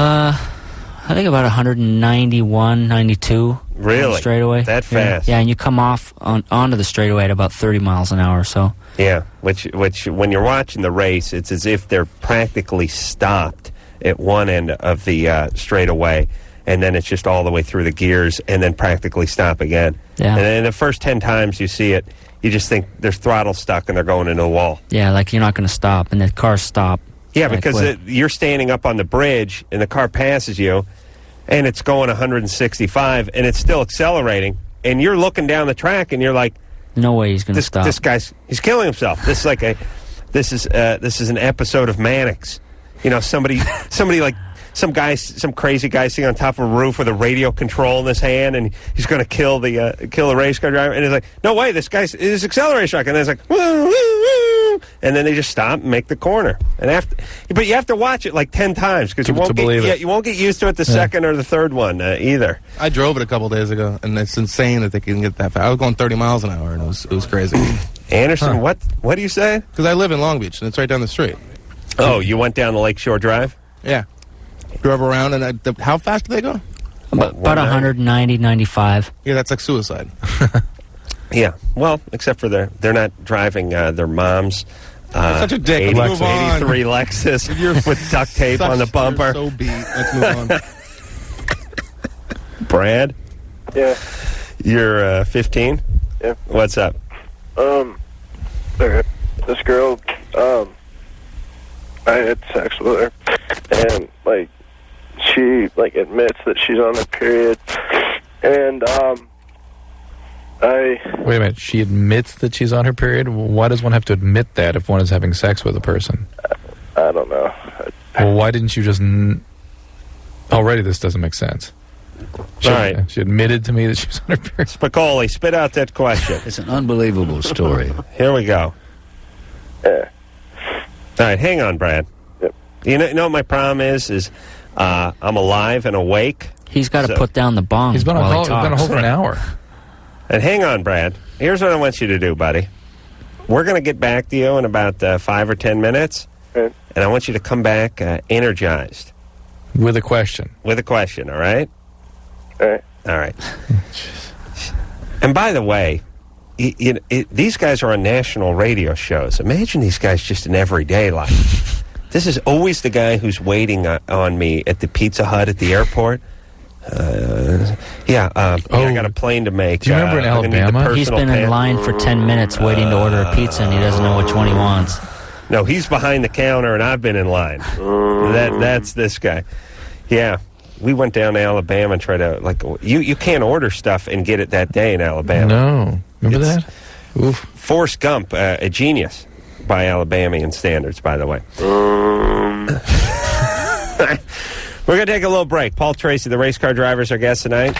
I think about 191, 92. Really? Straightaway. That fast? Yeah, and you come off onto the straightaway at about 30 miles an hour. So. Yeah, which when you're watching the race, it's as if they're practically stopped at one end of the straightaway, and then it's just all the way through the gears, and then practically stop again. Yeah. And then the first 10 times you see it, you just think there's throttle stuck and they're going into the wall. Yeah, like you're not going to stop, and the cars stop. Yeah, because you're standing up on the bridge, and the car passes you, and it's going 165, and it's still accelerating, and you're looking down the track, and you're like, no way he's going to stop. This he's killing himself. This is an episode of Mannix. Somebody like some crazy guy sitting on top of a roof with a radio control in his hand, and he's going to kill the race car driver. And he's like, no way, this guy's his acceleration rock. And then it's like, woo, woo, woo. And then they just stop and make the corner. But you have to watch it like 10 times because you won't get used to it the second or the third one either. I drove it a couple days ago, and it's insane that they can get that fast. I was going 30 miles an hour, and it was crazy. Anderson, what do you say? Because I live in Long Beach, and it's right down the street. Oh, you went down the Lakeshore Drive? Yeah. Drove around, and how fast do they go? About 190, 95. Yeah, that's like suicide. Yeah, well, except for they're not driving their mom's such a dick. 83 Lexus with duct tape on the bumper. So beat. Let's move on. Brad? Yeah. You're 15? Yeah. What's up? This girl, I had sex with her, and she admits that she's on her period, and Wait a minute. She admits that she's on her period? Why does one have to admit that if one is having sex with a person? I don't know. Well, why didn't you just... Already this doesn't make sense. All right. She admitted to me that she was on her period. Spicoli, spit out that question. It's an unbelievable story. Here we go. Yeah. All right, hang on, Brad. Yep. You know what my problem is I'm alive and awake. He's got to put down the bong. He's been on hold for an hour. And hang on, Brad. Here's what I want you to do, buddy. We're going to get back to you in about 5 or 10 minutes, and I want you to come back energized. With a question. With a question, all right? All right. All right. And by the way, these guys are on national radio shows. Imagine these guys just in everyday life. This is always the guy who's waiting on me at the Pizza Hut at the airport. I got a plane to make. Do you remember in Alabama? He's been in line for 10 minutes waiting to order a pizza, and he doesn't know which one he wants. No, he's behind the counter, and I've been in line. That's this guy. Yeah, we went down to Alabama and tried to, you can't order stuff and get it that day in Alabama. No. Remember that? Oof. Forrest Gump, a genius. by Alabamian standards, by the way. We're going to take a little break. Paul Tracy, the race car driver, is our guest tonight.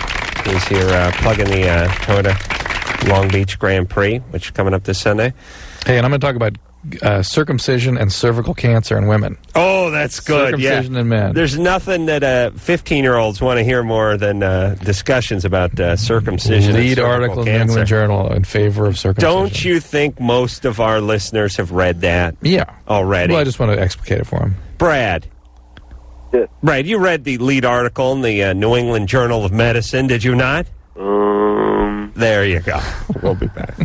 He's here plugging the Toyota Long Beach Grand Prix, which is coming up this Sunday. Hey, and I'm going to talk about circumcision and cervical cancer in women. Oh, that's good. Circumcision in men. There's nothing that 15-year-olds want to hear more than discussions about circumcision. Lead and article in the cancer. New England Journal in favor of circumcision. Don't you think most of our listeners have read that? Yeah. Already. Well, I just want to explicate it for them. Brad. Yeah. Right, you read the lead article in the New England Journal of Medicine, did you not? There you go. We'll be back.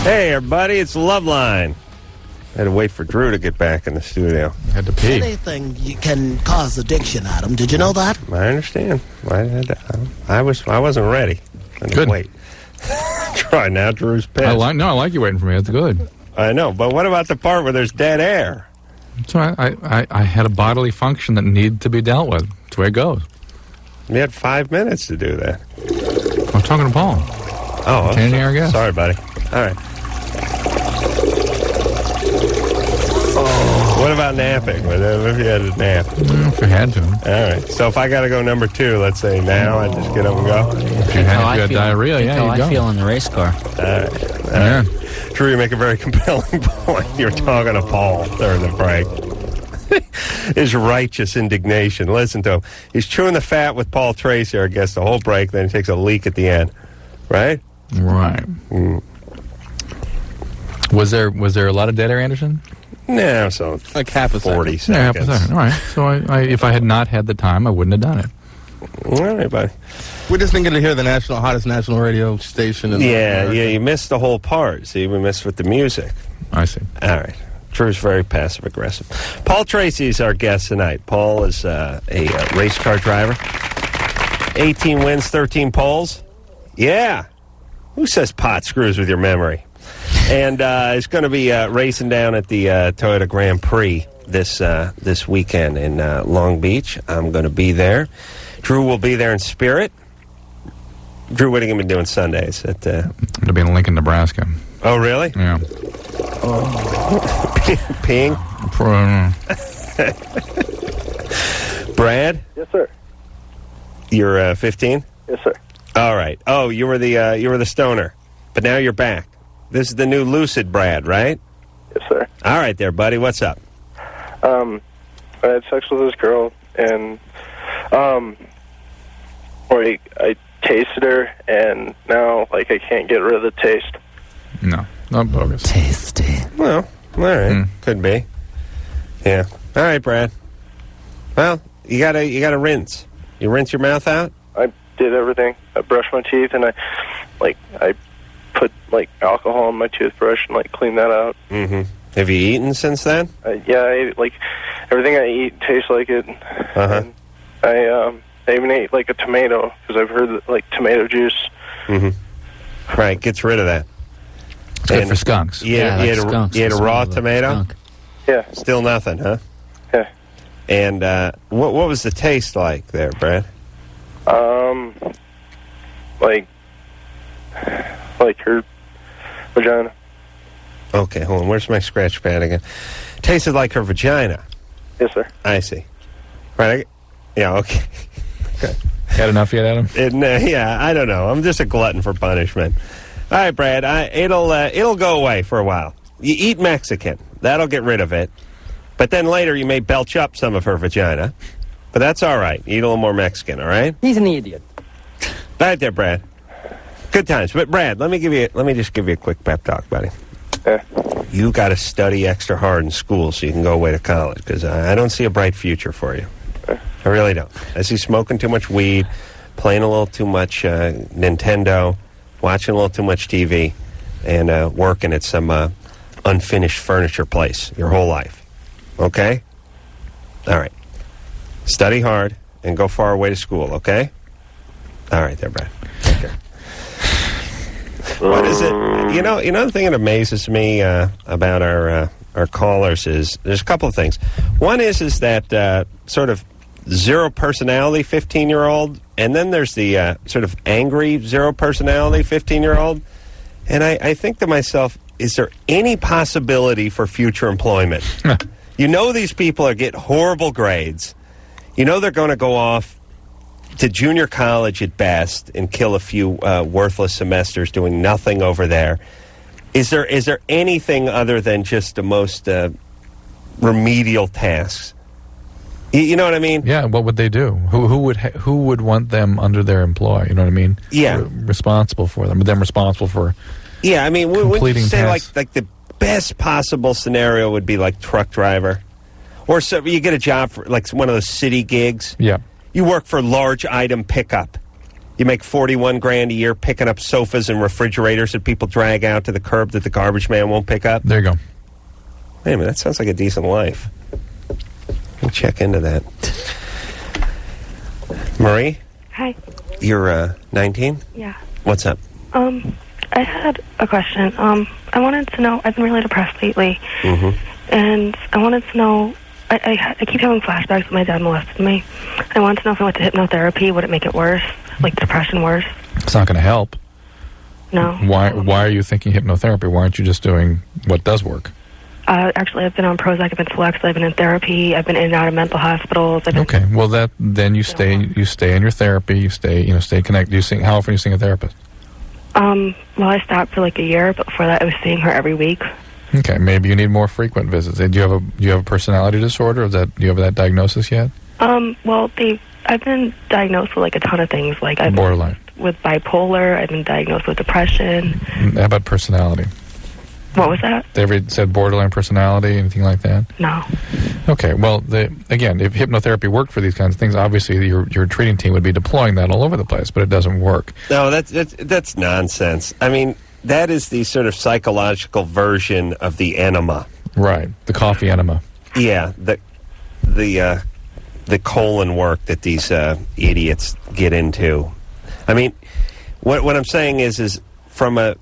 Hey, everybody, it's Loveline. I had to wait for Drew to get back in the studio. Had to pee. Anything can cause addiction, Adam. Did you know that? I understand. I wasn't ready. I had to wait. Try now, Drew's pissed. I like you waiting for me. That's good. I know, but what about the part where there's dead air? So I had a bodily function that needed to be dealt with. That's the way it goes. You had 5 minutes to do that. I'm talking to Paul. Oh, Continuing our guest. Sorry, buddy. All right. Oh, what about napping? What if you had a nap? If you had to. All right. So if I got to go number 2, let's say now, I just get up and go? If you had diarrhea, you go. I feel in the race car. All right. Drew, you make a very compelling point. You're talking to Paul during the break. His righteous indignation. Listen to him. He's chewing the fat with Paul Tracy, our guest, the whole break, then he takes a leak at the end. Right? Right. Was there a lot of dead air, Anderson? No, so like half a 40 second. Yeah, seconds. half a second. All right. So if I had not had the time, I wouldn't have done it. All right, buddy. We just didn't get to hear the hottest national radio station. You missed the whole part. See, we missed with the music. I see. All right. Drew's very passive-aggressive. Paul Tracy is our guest tonight. Paul is a race car driver. 18 wins, 13 poles. Yeah. Who says pot screws with your memory? And he's going to be racing down at the Toyota Grand Prix this weekend in Long Beach. I'm going to be there. Drew will be there in spirit. Drew, what are you going to be doing Sundays? I'm going to be in Lincoln, Nebraska. Oh, really? Yeah. Peeing? Brad? Yes, sir. You're 15? Yes, sir. All right. Oh, you were the stoner, but now you're back. This is the new lucid Brad, right? Yes, sir. All right, there, buddy. What's up? I had sex with this girl, and I tasted her, and now I can't get rid of the taste. No, not bogus. Tasty. Well, all right, could be. Yeah. All right, Brad. Well, you gotta rinse. You rinse your mouth out. I did everything. I brushed my teeth, and I put alcohol in my toothbrush and cleaned that out. Mm-hmm. Have you eaten since then? Yeah, everything I eat tastes like it. Uh-huh. And I even ate a tomato because I've heard that tomato juice. Mm-hmm. Right, gets rid of that. It's good for skunks. You ate a raw tomato? Skunk. Yeah. Still nothing, huh? Yeah. And what was the taste like there, Brad? Like her vagina. Okay, hold on. Where's my scratch pad again? Tasted like her vagina. Yes, sir. I see. Right. Yeah. Okay. Okay. Got enough yet, Adam? Yeah. I don't know. I'm just a glutton for punishment. All right, Brad. It'll go away for a while. You eat Mexican. That'll get rid of it. But then later you may belch up some of her vagina. But that's all right. Eat a little more Mexican. All right. He's an idiot. Right there, Brad. Good times. But Brad, let me just give you a quick pep talk, buddy. Yeah. You got to study extra hard in school so you can go away to college, because I don't see a bright future for you. I really don't. I see smoking too much weed, playing a little too much Nintendo, watching a little too much TV, and working at some unfinished furniture place your whole life. Okay? All right. Study hard and go far away to school, okay? All right there, Brad. Okay. What is it? You know the thing that amazes me about our callers is there's a couple of things. One is that sort of zero personality 15-year-old, and then there's the sort of angry zero personality 15-year-old. And I think to myself, is there any possibility for future employment? You know these people are getting horrible grades. You know they're going to go off to junior college at best and kill a few worthless semesters doing nothing over there. Is there anything other than just the most remedial tasks? You know what I mean? Yeah. What would they do? Who would want them under their employ? You know what I mean? Yeah. Responsible for them, but them responsible for. Yeah. I mean, would you say tasks. like the best possible scenario would be like truck driver, or so you get a job for like one of those city gigs. Yeah. You work for large item pickup. You make $41,000 a year picking up sofas and refrigerators that people drag out to the curb that the garbage man won't pick up. There you go. Wait a minute, that sounds like a decent life. We'll check into that. Marie? Hi. You're 19? Yeah. What's up? I had a question. I wanted to know, I've been really depressed lately, and I wanted to know, I keep having flashbacks that my dad molested me. I wanted to know if I went to hypnotherapy, would it make it worse? Like depression worse? It's not going to help. No. Why are you thinking hypnotherapy? Why aren't you just doing what does work? Actually, I've been on Prozac, I've been Celexa, I've been in therapy, I've been in and out of mental hospitals. Okay, well then you stay in your therapy. You stay connected. How often are you seeing a therapist? Well, I stopped for like a year, but before that, I was seeing her every week. Okay, maybe you need more frequent visits. Do you have a personality disorder? Do you have that diagnosis yet? Well, I've been diagnosed with like a ton of things. Like I've borderline, with bipolar. I've been diagnosed with depression. How about personality? What was that? They ever said borderline personality, anything like that? No. Okay, well, again, if hypnotherapy worked for these kinds of things, obviously your treating team would be deploying that all over the place, but it doesn't work. No, that's nonsense. I mean, that is the sort of psychological version of the enema. Right, the coffee enema. Yeah, the colon work that these idiots get into. I mean, what I'm saying is from a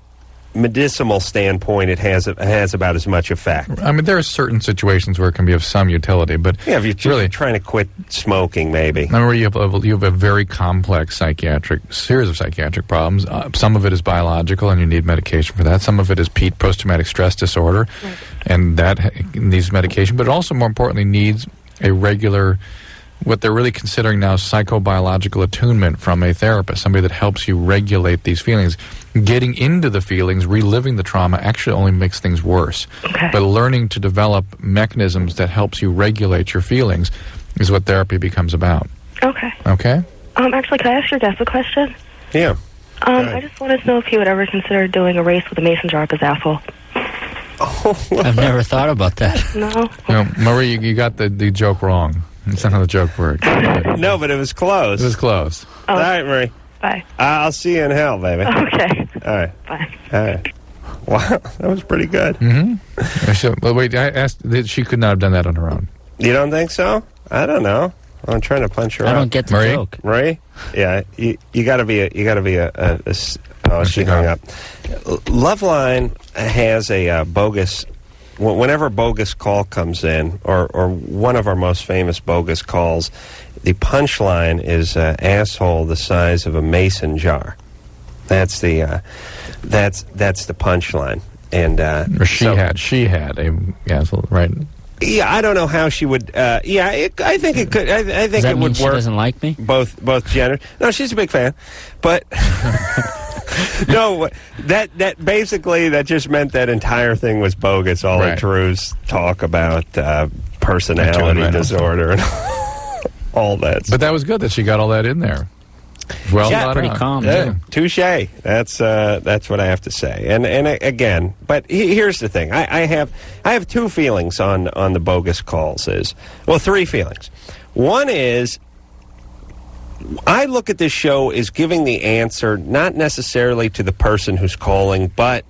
medicinal standpoint, it has about as much effect. I mean, there are certain situations where it can be of some utility, but yeah, if you're really trying to quit smoking, maybe. I remember you have a very complex series of psychiatric problems. Some of it is biological, and you need medication for that. Some of it is post-traumatic stress disorder, right, and that needs medication. But it also, more importantly, needs a regular, what they're really considering now, psychobiological attunement from a therapist, somebody that helps you regulate these feelings. Getting into the feelings, reliving the trauma, actually only makes things worse. Okay. But learning to develop mechanisms that helps you regulate your feelings is what therapy becomes about. Okay. Okay? Actually, could I ask your guest a question? Yeah. I just wanted to know if he would ever consider doing a race with a mason jar up his asshole. Oh, I've never thought about that. No. Marie, you got the joke wrong. That's not how the joke works. No, but it was close. It was close. All right, Marie. Bye. I'll see you in hell, baby. Okay. All right. Bye. All right. Wow, that was pretty good. Well, wait, I asked, she could not have done that on her own. You don't think so? I don't know. I'm trying to punch her out. I don't get the joke. Marie? Yeah, you got to be oh, she hung up. Loveline has a bogus. Whenever a bogus call comes in, or one of our most famous bogus calls, the punchline is asshole the size of a mason jar. That's the punchline. And or she had a asshole, right? Yeah, I don't know how she would. I think it could. I think Does that it mean would she work. Doesn't like me? Both genders. No, she's a big fan, but. No, that basically that just meant that entire thing was bogus. All of Drew's talk about personality disorder and all that. But that was good that she got all that in there. Well, yeah, pretty calm. Yeah, touche. That's what I have to say. And again, but here's the thing. I have two feelings on the bogus calls. Three feelings. One is I look at this show as giving the answer not necessarily to the person who's calling, but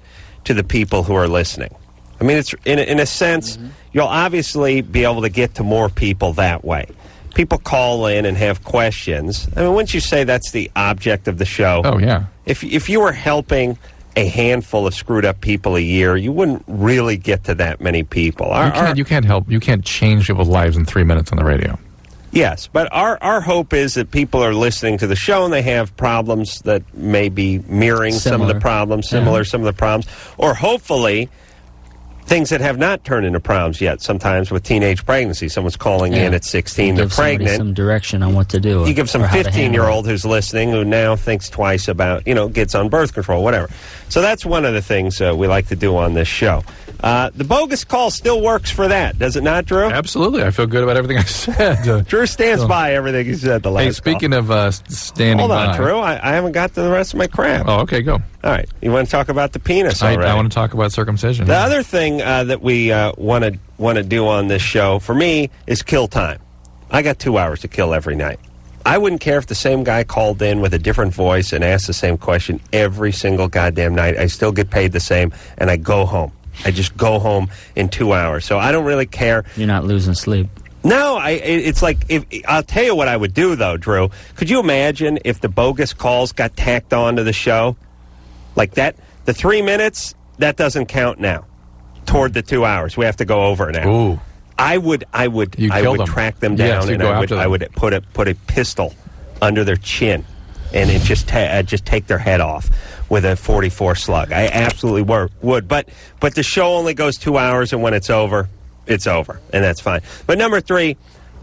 to the people who are listening. I mean, it's in a sense, you'll obviously be able to get to more people that way. People call in and have questions. I mean, wouldn't you say that's the object of the show? Oh, yeah. If you were helping a handful of screwed up people a year, you wouldn't really get to that many people. You can't change people's lives in 3 minutes on the radio. Yes, but our hope is that people are listening to the show and they have problems that may be mirroring some of the problems, some of the problems, or hopefully things that have not turned into problems yet. Sometimes with teenage pregnancy, someone's calling in at 16, they're pregnant. Some direction on what to do. You give some 15-year-old who's listening who now thinks twice about, gets on birth control, whatever. So that's one of the things we like to do on this show. The bogus call still works for that, does it not, Drew? Absolutely. I feel good about everything I said. Drew stands by everything he said the last Hey, speaking of standing by. Hold on, Drew. I haven't got to the rest of my crap. Oh, okay, go. All right. You want to talk about the penis already? I want to talk about circumcision. The other thing that we want to do on this show, for me, is kill time. I got 2 hours to kill every night. I wouldn't care if the same guy called in with a different voice and asked the same question every single goddamn night. I still get paid the same, and I go home. I just go home in 2 hours. So I don't really care. You're not losing sleep. No, it's like, I'll tell you what I would do, though, Drew. Could you imagine if the bogus calls got tacked on to the show? Like that, the 3 minutes, that doesn't count now toward the 2 hours. We have to go over now. Ooh. I would track them down, and I would put a pistol under their chin and just take their head off with a .44 slug. I absolutely would. But the show only goes 2 hours, and when it's over, and that's fine. But number 3,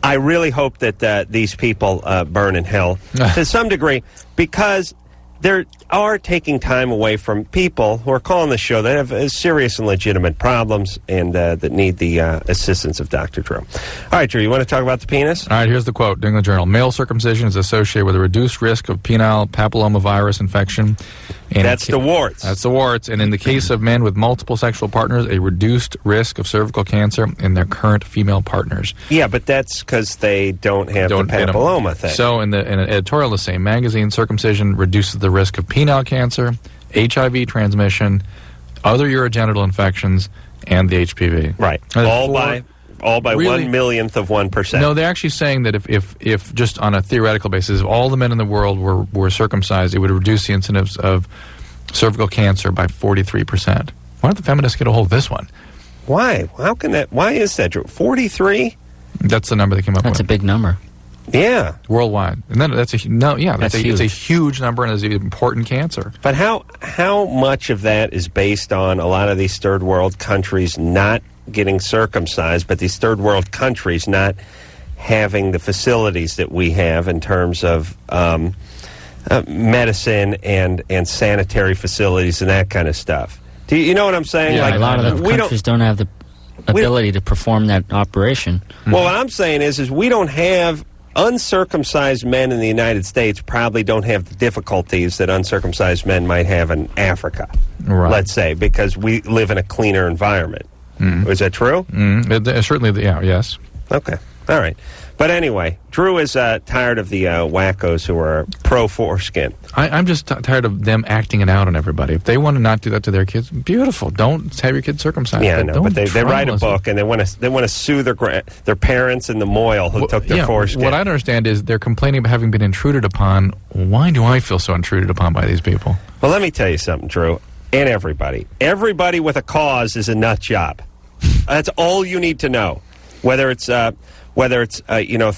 I really hope that these people burn in hell to some degree, because they are taking time away from people who are calling the show that have serious and legitimate problems and that need the assistance of Dr. Drew. All right, Drew, you want to talk about the penis? All right, here's the quote, New England Journal. Male circumcision is associated with a reduced risk of penile papillomavirus infection. That's the warts. That's the warts. And in the case of men with multiple sexual partners, a reduced risk of cervical cancer in their current female partners. Yeah, but that's because they don't have the papilloma thing. So in an editorial in the same magazine, circumcision reduces the risk of penile cancer, HIV transmission, other urogenital infections, and the HPV. Right. All by really, 1/1,000,000th of 1%. No, they're actually saying that if just on a theoretical basis, if all the men in the world were circumcised, it would reduce the incidence of cervical cancer by 43%. Why don't the feminists get a hold of this one? Why? How can that? Why is that, Drew? 43? That's the number they came up with. That's a big number. Yeah, worldwide, and then it's a huge number, and it's an important cancer. But how much of that is based on a lot of these third world countries not getting circumcised, but these third world countries not having the facilities that we have in terms of medicine and sanitary facilities and that kind of stuff? Do you know what I'm saying? Yeah, like, a lot of the countries don't have the ability to perform that operation. Well, what I'm saying is we don't have. Uncircumcised men in the United States probably don't have the difficulties that uncircumcised men might have in Africa, let's say, because we live in a cleaner environment. Is that true? Certainly, yes. Okay. All right. But anyway, Drew is tired of the wackos who are pro-foreskin. I'm just tired of them acting it out on everybody. If they want to not do that to their kids, beautiful. Don't have your kids circumcised. Yeah, I know, but they write a book, and they want to sue their parents in the Moyle who took their foreskin. What I understand is they're complaining about having been intruded upon. Why do I feel so intruded upon by these people? Well, let me tell you something, Drew, and everybody. Everybody with a cause is a nut job. That's all you need to know. Whether it's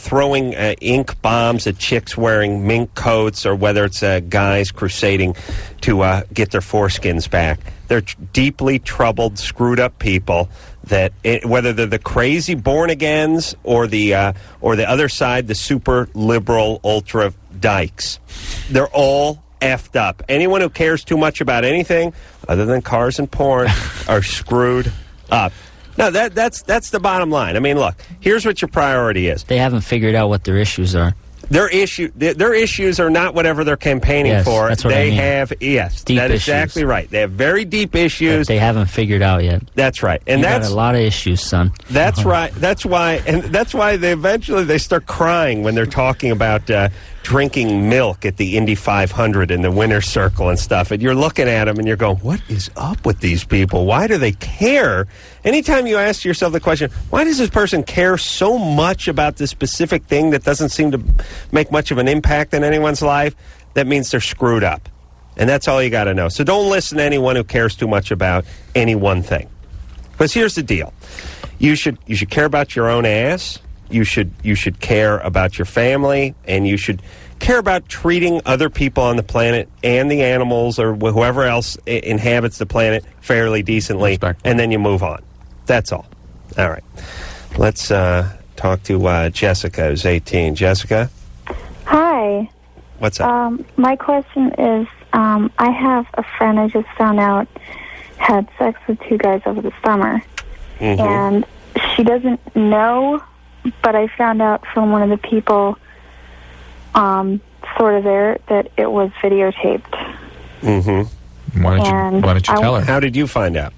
throwing ink bombs at chicks wearing mink coats, or whether it's guys crusading to get their foreskins back. They're deeply troubled, screwed up people that, whether they're the crazy born-agains or the other side, the super liberal ultra dykes, they're all effed up. Anyone who cares too much about anything other than cars and porn are screwed up. No, that's the bottom line. I mean, look, here's what your priority is. They haven't figured out what their issues are. Their issues are not whatever they're campaigning for. That's what I mean. Have deep issues. Exactly right. They have very deep issues that they haven't figured out yet. That's right, and that's got a lot of issues, son. That's right. That's why they eventually start crying when they're talking about drinking milk at the Indy 500 in the winner's circle and stuff, and you're looking at them and you're going, what is up with these people? Why do they care? Anytime you ask yourself the question, why does this person care so much about this specific thing that doesn't seem to make much of an impact in anyone's life, that means they're screwed up. And that's all you got to know. So don't listen to anyone who cares too much about any one thing. Because here's the deal. You should care about your own ass. You should care about your family, and you should care about treating other people on the planet and the animals or whoever else inhabits the planet fairly decently, and then you move on. That's all. All right. Let's talk to Jessica, who's 18. Jessica? Hi. What's up? My question is, I have a friend I just found out had sex with 2 guys over the summer, and she doesn't know, but I found out from one of the people sort of there that it was videotaped. Why don't you tell her? How did you find out?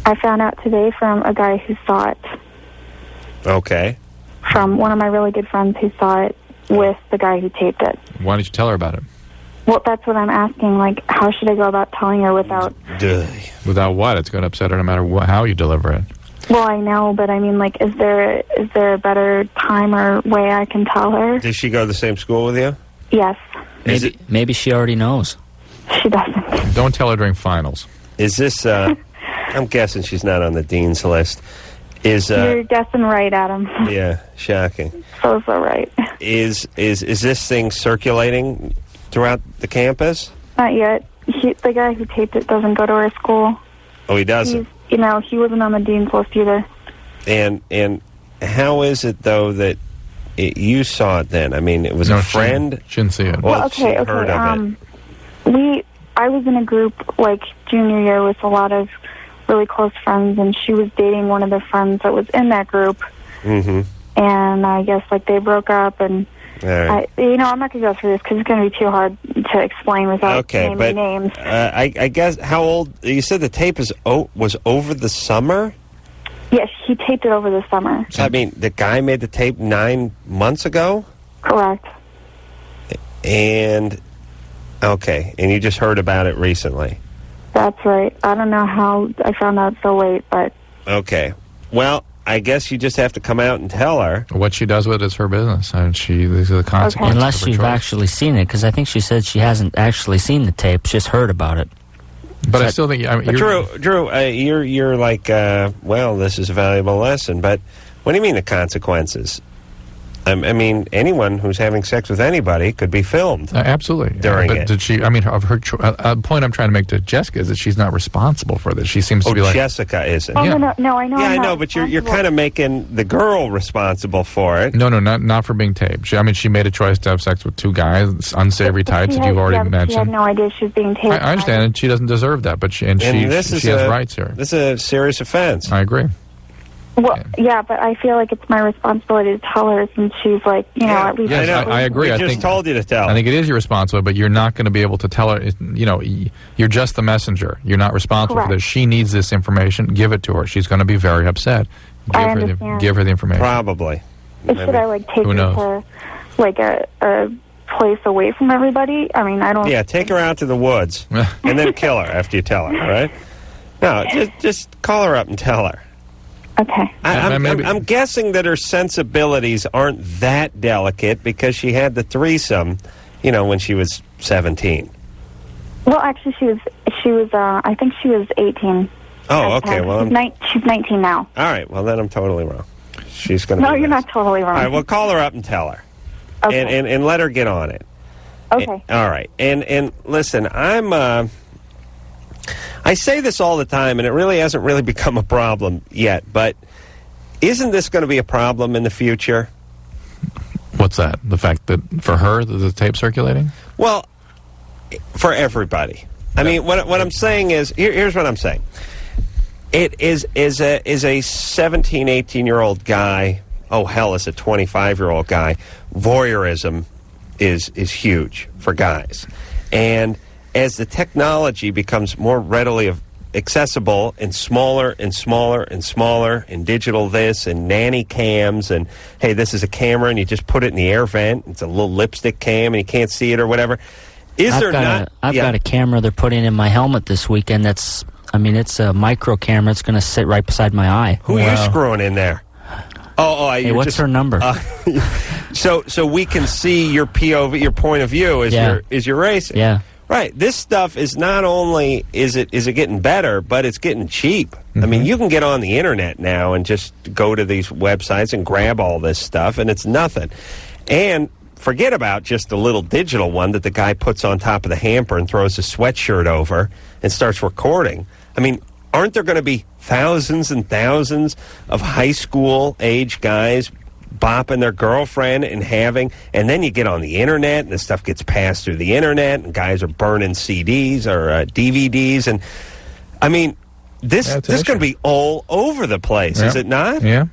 I found out today from a guy who saw it. Okay. From one of my really good friends who saw it with the guy who taped it. Why did you tell her about it? Well, that's what I'm asking. Like, how should I go about telling her without... Without what? It's going to upset her no matter how you deliver it. Well, I know, but I mean, like, is there a better time or way I can tell her? Did she go to the same school with you? Yes. Maybe she already knows. She doesn't. Don't tell her during finals. Is this... I'm guessing she's not on the dean's list. You're guessing right, Adam. Yeah, shocking. So right. Is this thing circulating throughout the campus? Not yet. The guy who taped it doesn't go to our school. Oh, he doesn't? He wasn't on the dean's list either. And how is it, though, that you saw it then? I mean, it was a friend? She didn't see it. Well, she heard of it. I was in a group, like, junior year with a lot of really close friends, and she was dating one of the friends that was in that group. And I guess, like, they broke up, and right. I'm not going to go through this because it's going to be too hard to explain without naming names. I guess, how old... You said the tape was over the summer? Yes, he taped it over the summer. So, I mean, the guy made the tape 9 months ago? Correct. And... Okay, and you just heard about it recently? That's right. I don't know how I found out so late, but... Okay. Well, I guess you just have to come out and tell her. What she does with it is her business, and these are the consequences. Unless you've actually seen it, because I think she said she hasn't actually seen the tape, she's heard about it. But I still think... Drew, you're like, well, this is a valuable lesson, but what do you mean the consequences? I mean, anyone who's having sex with anybody could be filmed. Absolutely. During but it. Did she... I mean, of her... a point I'm trying to make to Jessica is that she's not responsible for this. She seems to be like... Jessica isn't. Oh, no, I know. Yeah, I know, but you're kind of making the girl responsible for it. No, not for being taped. She made a choice to have sex with 2 guys, unsavory types that you've already mentioned. She had no idea she was being taped. I understand, and she doesn't deserve that, but she has rights here. This is a serious offense. I agree. Well, yeah, but I feel like it's my responsibility to tell her since she's like, at least... Yes, I agree. I just told you to tell. I think it is your responsibility, but you're not going to be able to tell her, you're just the messenger. You're not responsible for this. She needs this information. Give it to her. She's going to be very upset. Give her the information. Probably. Should I, take her to, like, a place away from everybody? I mean, I don't... Yeah, take her out to the woods, and then kill her after you tell her, all right? No, just call her up and tell her. Okay. I'm guessing that her sensibilities aren't that delicate because she had the threesome, when she was 17. Well, actually, she was. I think she was 18. Oh, okay. Well, she's 19 now. All right. Well, then I'm totally wrong. She's going to. No, you're not totally wrong. All right. Well, call her up and tell her. Okay. And let her get on it. Okay. All right. And listen, I say this all the time, and it really hasn't really become a problem yet, but isn't this going to be a problem in the future? What's that? The fact that for her, the tape circulating? Well, for everybody. I mean, what I'm saying is, here's what I'm saying. It is a 17, 18-year-old guy, oh, hell, is a 25-year-old guy, voyeurism is huge for guys. And as the technology becomes more readily accessible and smaller and smaller and smaller, and digital this and nanny cams, and hey, this is a camera and you just put it in the air vent. It's a little lipstick cam and you can't see it or whatever. I've got a camera they're putting in my helmet this weekend. It's a micro camera. It's going to sit right beside my eye. Who are you screwing in there? Hey, what's her number? So we can see your POV, your point of view as you're racing. Yeah. Right. This stuff is not only is it getting better, but it's getting cheap. Mm-hmm. I mean, you can get on the internet now and just go to these websites and grab all this stuff, and it's nothing. And forget about just the little digital one that the guy puts on top of the hamper and throws a sweatshirt over and starts recording. I mean, aren't there going to be thousands and thousands of high school age guys bopping their girlfriend and then you get on the internet and the stuff gets passed through the internet and guys are burning CDs or DVDs, and I mean, this is going to be all over the place, is it not? Yeah.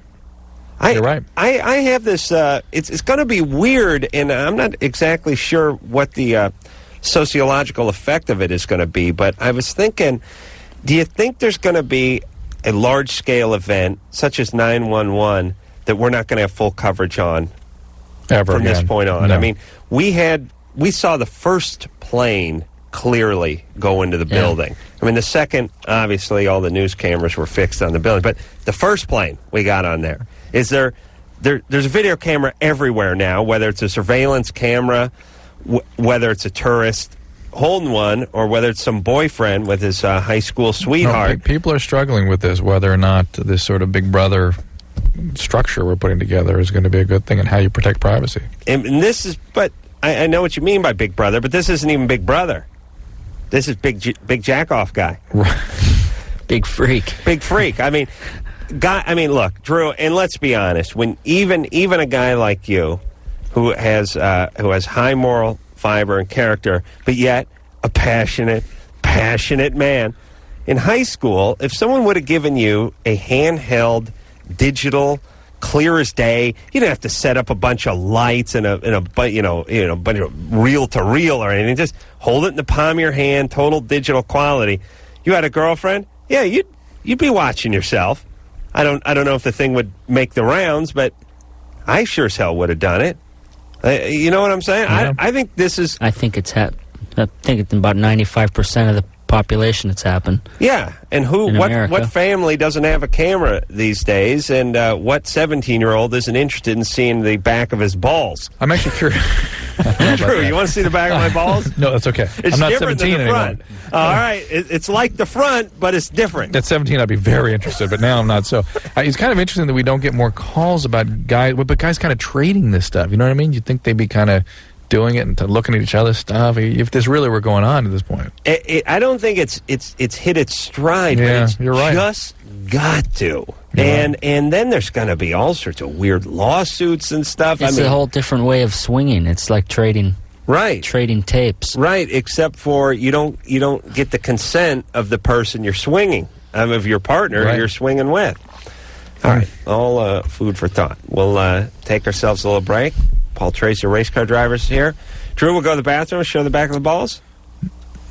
You're right. I have this, it's going to be weird, and I'm not exactly sure what the sociological effect of it is going to be, but I was thinking, do you think there's going to be a large-scale event, such as 911, that we're not going to have full coverage on from this point on? No. I mean, we saw the first plane clearly go into the building. I mean, the second, obviously, all the news cameras were fixed on the building, but the first plane we got on there. Is there's a video camera everywhere now, whether it's a surveillance camera, whether it's a tourist holding one, or whether it's some boyfriend with his high school sweetheart. No, people are struggling with this, whether or not this sort of Big Brother structure we're putting together is going to be a good thing, and how you protect privacy. And this is, but I know what you mean by Big Brother, but this isn't even Big Brother. This is Big Jack-Off guy. Big freak. Big freak. I mean, look, Drew, and let's be honest. When even a guy like you, who has high moral fiber and character, but yet a passionate man, in high school, if someone would have given you a handheld, digital, clear as day, you didn't have to set up a bunch of lights and a bunch of reel to reel or anything. Just hold it in the palm of your hand, total digital quality. You had a girlfriend, yeah, you'd be watching yourself. I don't know if the thing would make the rounds, but I sure as hell would have done it. You know what I'm saying? Yeah. I think this is. I think it's about 95% of the population it's happened. Yeah, and what family doesn't have a camera these days, and what 17-year-old isn't interested in seeing the back of his balls? I'm actually curious. Drew, you want to see the back of my balls? No, that's okay. It's I'm not different 17 than the anymore. front. All right, it's like the front, but it's different. At 17, I'd be very interested, but now I'm not. So it's kind of interesting that we don't get more calls about guys kind of trading this stuff. You know what I mean? You'd think they'd be kind of doing it and looking at each other's stuff. If this really were going on at this point, I don't think it's hit its stride. Yeah, but it's you're right. Just got to. And then there's going to be all sorts of weird lawsuits and stuff. It's a whole different way of swinging. It's like trading. Right. Trading tapes. Right, except for you don't get the consent of the person you're swinging, of your partner you're swinging with. All right, all food for thought. We'll take ourselves a little break. Paul Tracy, race car drivers here. Drew, we'll go to the bathroom and show the back of the balls?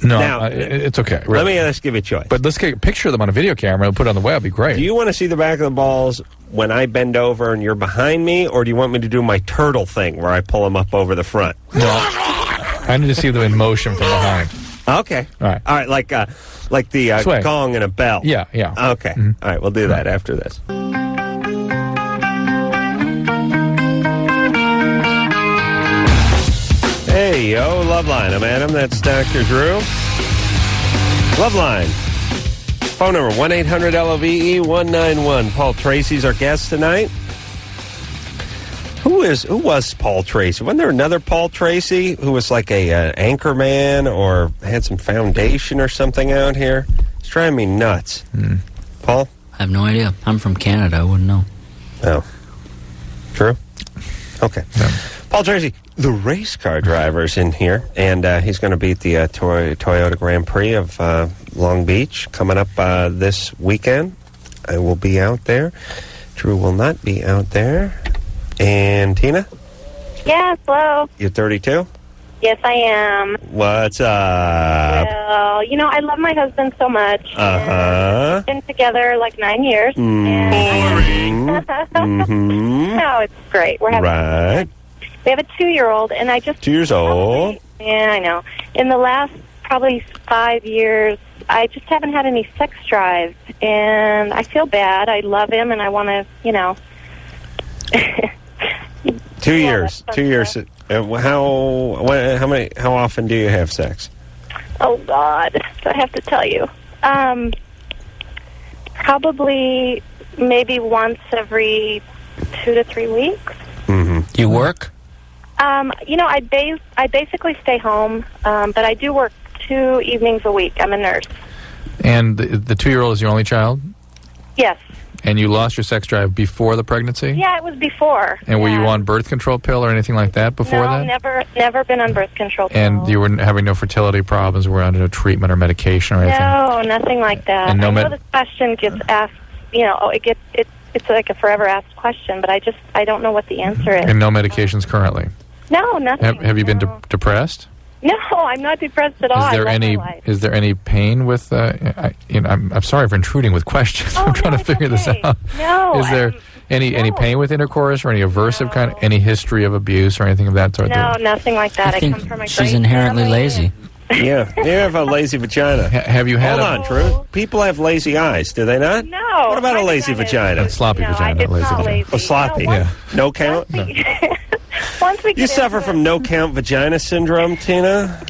No, now, it's okay. Really. Let me just give you a choice. But let's get a picture of them on a video camera and put it on the web. It'd be great. Do you want to see the back of the balls when I bend over and you're behind me, or do you want me to do my turtle thing where I pull them up over the front? No, I need to see them in motion from behind. Okay. All right, like the gong and a bell. Yeah. Okay. Mm-hmm. All right, we'll do that after this. Hey, yo, Loveline. I'm Adam. That's Dr. Drew. Loveline. Phone number 1-800-LOVE-191. Paul Tracy's our guest tonight. Who was Paul Tracy? Wasn't there another Paul Tracy who was like a anchor man or had some foundation or something out here? It's driving me nuts. Paul? I have no idea. I'm from Canada. I wouldn't know. Oh. True? Okay. Yeah. Paul Tracy, the race car driver's in here, and he's going to be at the Toyota Grand Prix of Long Beach coming up this weekend. I will be out there. Drew will not be out there. And Tina? Yes, hello. You're 32? Yes, I am. What's up? Well, you know, I love my husband so much. Uh-huh. We've been together like 9 years. Boring. No, it's great. We're having Right. We have a 2-year-old, and I just 2 years old. Yeah, I know. In the last probably 5 years, I just haven't had any sex drive, and I feel bad. I love him, and I want to, you know. 2 years. 2 years. How often do you have sex? Oh, God. I have to tell you. Probably maybe once every 2 to 3 weeks. Mm-hmm. You work? You know, I basically stay home, but I do work 2 evenings a week. I'm a nurse. And the 2-year-old is your only child? Yes. And you lost your sex drive before the pregnancy? Yeah, it was before. And were you on birth control pill or anything like that before that? No, never been on birth control pill. And you were having no fertility problems, were under no treatment or medication or anything? No, nothing like that. And no I know this question gets asked, you know, it's like a forever asked question, but I don't know what the answer is. And no medications currently? No, nothing. Have you been depressed? No, I'm not depressed at all. Is there any pain with? I'm sorry for intruding with questions. I'm trying to figure this out. No. Is there any pain with intercourse or any aversive kind? Any history of abuse or anything of that sort? No, nothing like that. I think come from a she's great inherently family. lazy. Yeah, you have a lazy vagina. Have you had? Hold on, Drew. People have lazy eyes, do they not? No. What about a lazy vagina? A sloppy vagina, not lazy vagina. Oh, sloppy. No, No count. Once we get You suffer from no count vagina syndrome, Tina?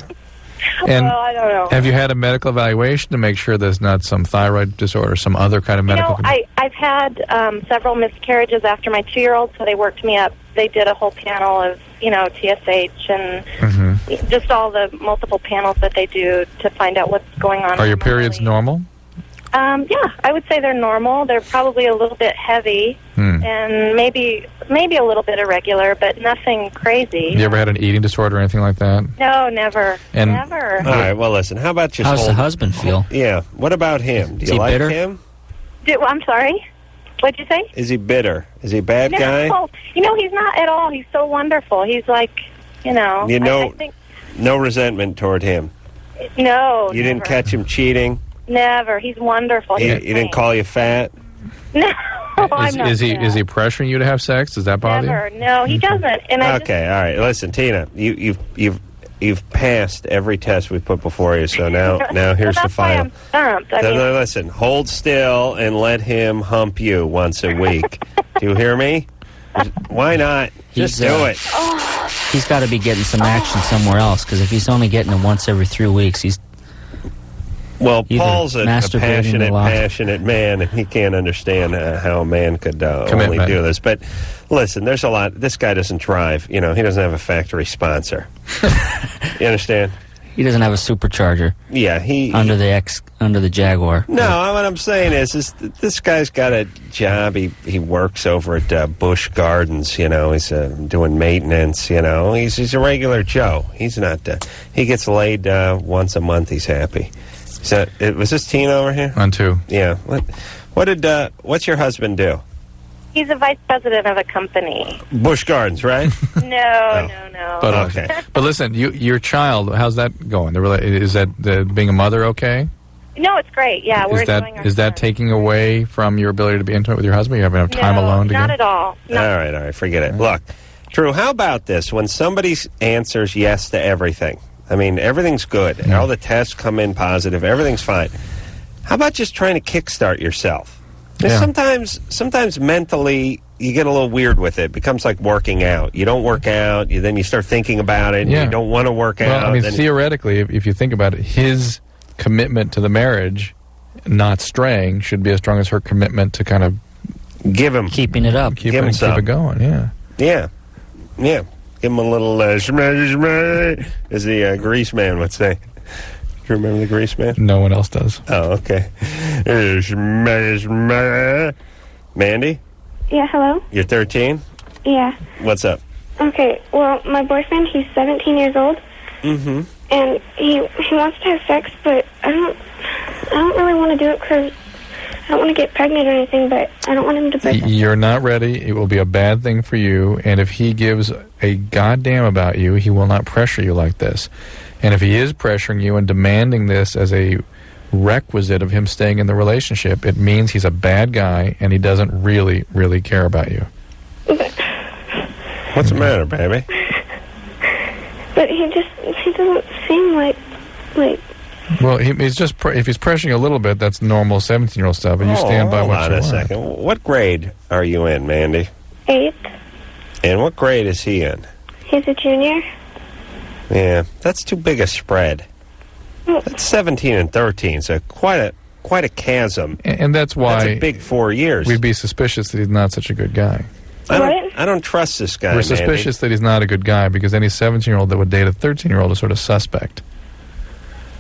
And well, I don't know. have you had a medical evaluation to make sure there's not some thyroid disorder, some other kind of medical? I've had several miscarriages after my 2-year-old, so they worked me up. They did a whole panel of, you know, TSH and just all the multiple panels that they do to find out what's going on. Are your periods normal? Yeah, I would say they're normal. They're probably a little bit heavy and maybe a little bit irregular, but nothing crazy. You ever had an eating disorder or anything like that? No, never. And- Never. All right, well, listen, how about just How's the husband feel? Yeah, what about him? Do Is you he like bitter? him? I'm sorry? What'd you say? Is he bitter? Is he a bad No, guy? you know, he's not at all. He's so wonderful. He's like, you know. You know, I think, no resentment toward him. no. You didn't catch him cheating? Never. He's wonderful. He didn't call you fat? No, I'm not. Is he pressuring you to have sex? Does that bother you? Never. No, he doesn't. And I Okay, all right. Listen, Tina, you've passed every test we put before you, so now here's the that's why final. I'm stumped. I mean, No, listen, hold still and let him hump you once a week. Do you hear me? Why not? Just do it. He's got to be getting some action somewhere else, because if he's only getting it once every 3 weeks, he's Well, either Paul's a masturbating a lot. passionate man, and he can't understand how a man could only Commitment. do this. But listen, there's a lot. This guy doesn't drive. You know, he doesn't have a factory sponsor. You understand? He doesn't have a supercharger. Yeah, under the Jaguar. No, what I'm saying is this guy's got a job. He works over at Busch Gardens. You know, he's doing maintenance. You know, he's a regular Joe. He's not. He gets laid once a month. He's happy. Was this Tina over here? On 2. Yeah. What's your husband do? he's a vice president of a company. Busch Gardens, right? No. But okay. But listen, your child, how's that going? Is that being a mother okay? No, it's great. Yeah, we're enjoying our Is that taking away from your ability to be intimate with your husband? You have enough time alone together? Not at all. All right. Forget it. Look, Drew, how about this? When somebody answers yes to everything, I mean, everything's good. All the tests come in positive. Everything's fine. How about just trying to kickstart yourself? Sometimes mentally you get a little weird with it. It becomes like working out. You don't work out, then you start thinking about it, and you don't want to work out. Well, I mean, theoretically, if you think about it, his commitment to the marriage, not straying, should be as strong as her commitment to kind of keeping it up, keep it going. Yeah. Give him a little as the Grease Man would say. Do you remember the Grease Man? No one else does. Oh, okay. Mandy, Yeah, hello? you're 13. Yeah. What's up? Okay, well, my boyfriend, he's 17 years old, Mm-hmm. and he wants to have sex, but I don't really want to do it because I don't want to get pregnant or anything, but I don't want him to break up. You're not ready. It will be a bad thing for you. And if he gives a goddamn about you, he will not pressure you like this. And if he is pressuring you and demanding this as a requisite of him staying in the relationship, it means he's a bad guy and he doesn't really, really care about you. What's the matter, baby? But he doesn't seem like. Well, he's just if he's pressuring you a little bit, that's normal 17-year-old stuff, and you stand by what you want. Hold on a second. What grade are you in, Mandy? 8th. And what grade is he in? He's a junior. Yeah, that's too big a spread. That's 17 and 13, so quite a chasm. And that's why that's a big 4 years. We'd be suspicious that he's not such a good guy. I don't trust this guy. We're suspicious that he's not a good guy because any 17-year-old that would date a 13-year-old is sort of suspect.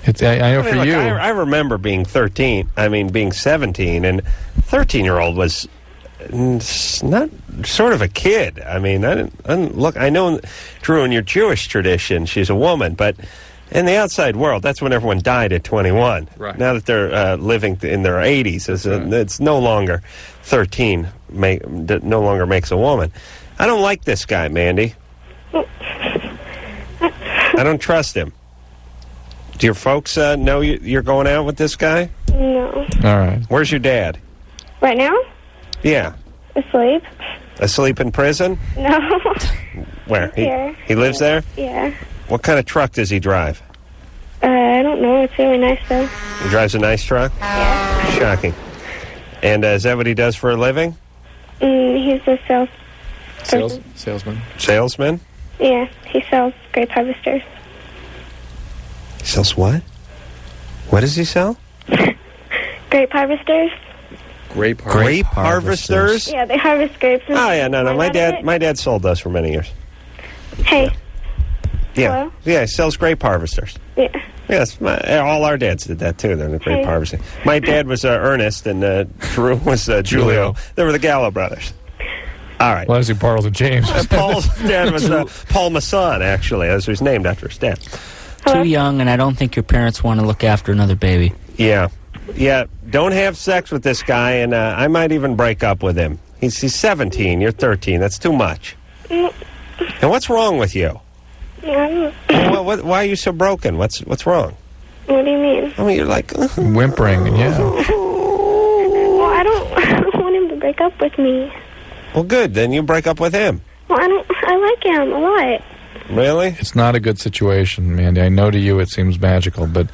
I know for you. I remember being 13. I mean, being 17, and 13-year-old was not sort of a kid. I mean, I didn't look. I know, Drew, in your Jewish tradition, she's a woman, but in the outside world, that's when everyone died at 21. Right. Now that they're living in their 80s, it's no longer 13. No longer makes a woman. I don't like this guy, Mandy. I don't trust him. Do your folks know you're going out with this guy? No. All right. Where's your dad? Right now? Yeah. Asleep. Asleep in prison? No. Where? Here. He lives there? Yeah. What kind of truck does he drive? I don't know. It's really nice, though. He drives a nice truck? Yeah. Shocking. And is that what he does for a living? He's a salesman. Salesman? Yeah. He sells grape harvesters. He sells what? What does he sell? Grape harvesters. Grape harvesters? Yeah, they harvest grapes. Oh yeah, no. My dad sold those for many years. Hey. Yeah. Hello? Yeah, he sells grape harvesters. Yeah. Yes, all our dads did that too. They're the grape harvesting. My dad was Ernest, and Drew was Julio. They were the Gallo brothers. All right. Leslie Parles and James. Paul's dad was Paul Masson, actually, as was named after his dad. Too young, and I don't think your parents want to look after another baby. Yeah. Yeah, don't have sex with this guy, and I might even break up with him. He's 17, you're 13. That's too much. And what's wrong with you? Well, why are you so broken? What's wrong? What do you mean? I mean, you're like... whimpering, yeah. Well, I don't want him to break up with me. Well, good. Then you break up with him. Well, I like him a lot. Really? It's not a good situation, Mandy. I know to you it seems magical, but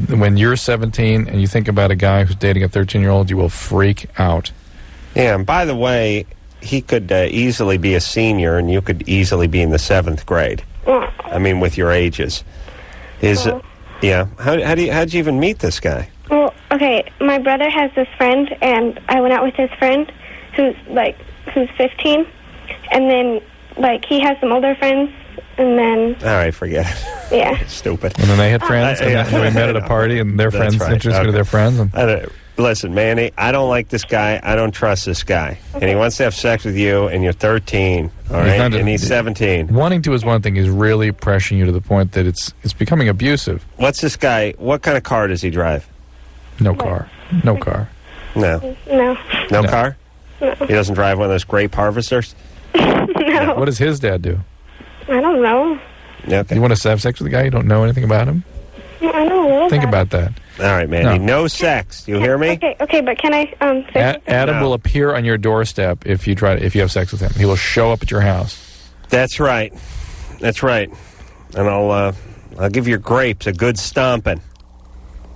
when you're 17 and you think about a guy who's dating a 13-year-old, you will freak out. Yeah, and by the way, he could easily be a senior, and you could easily be in the 7th grade. I mean, with your ages. Yeah. How'd you even meet this guy? Well, okay, my brother has this friend, and I went out with his friend who's 15, and then, he has some older friends, and then... All right, forget it. Yeah. Stupid. And then they had friends, and then we met at a party, and their friends introduced me to their friends. Listen, Manny, I don't like this guy. I don't trust this guy. Okay. And he wants to have sex with you, and you're 13, all right? And he's 17. Wanting to is one thing. He's really pressuring you to the point that it's becoming abusive. What's this guy? What kind of car does he drive? No car. No car. No. No car? No. He doesn't drive one of those grape harvesters? No. What does his dad do? I don't know. Okay. You want to have sex with a guy you don't know anything about him? I know a little Think about that. All right, Mandy. No sex. You hear me? Okay, but can I say Adam will appear on your doorstep if you have sex with him. He will show up at your house. That's right. And I'll give your grapes a good stomping.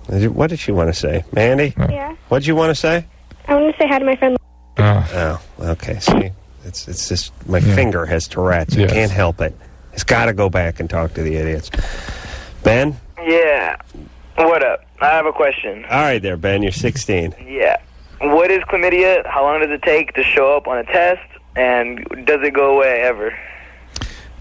What did she want to say, Mandy? Yeah. What did you want to say? I want to say hi to my friend. Oh, okay. See, it's just my finger has Tourette's. I can't help it. It's got to go back and talk to the idiots. Ben? Yeah. What up? I have a question. All right there, Ben. You're 16. Yeah. What is chlamydia? How long does it take to show up on a test? And does it go away ever?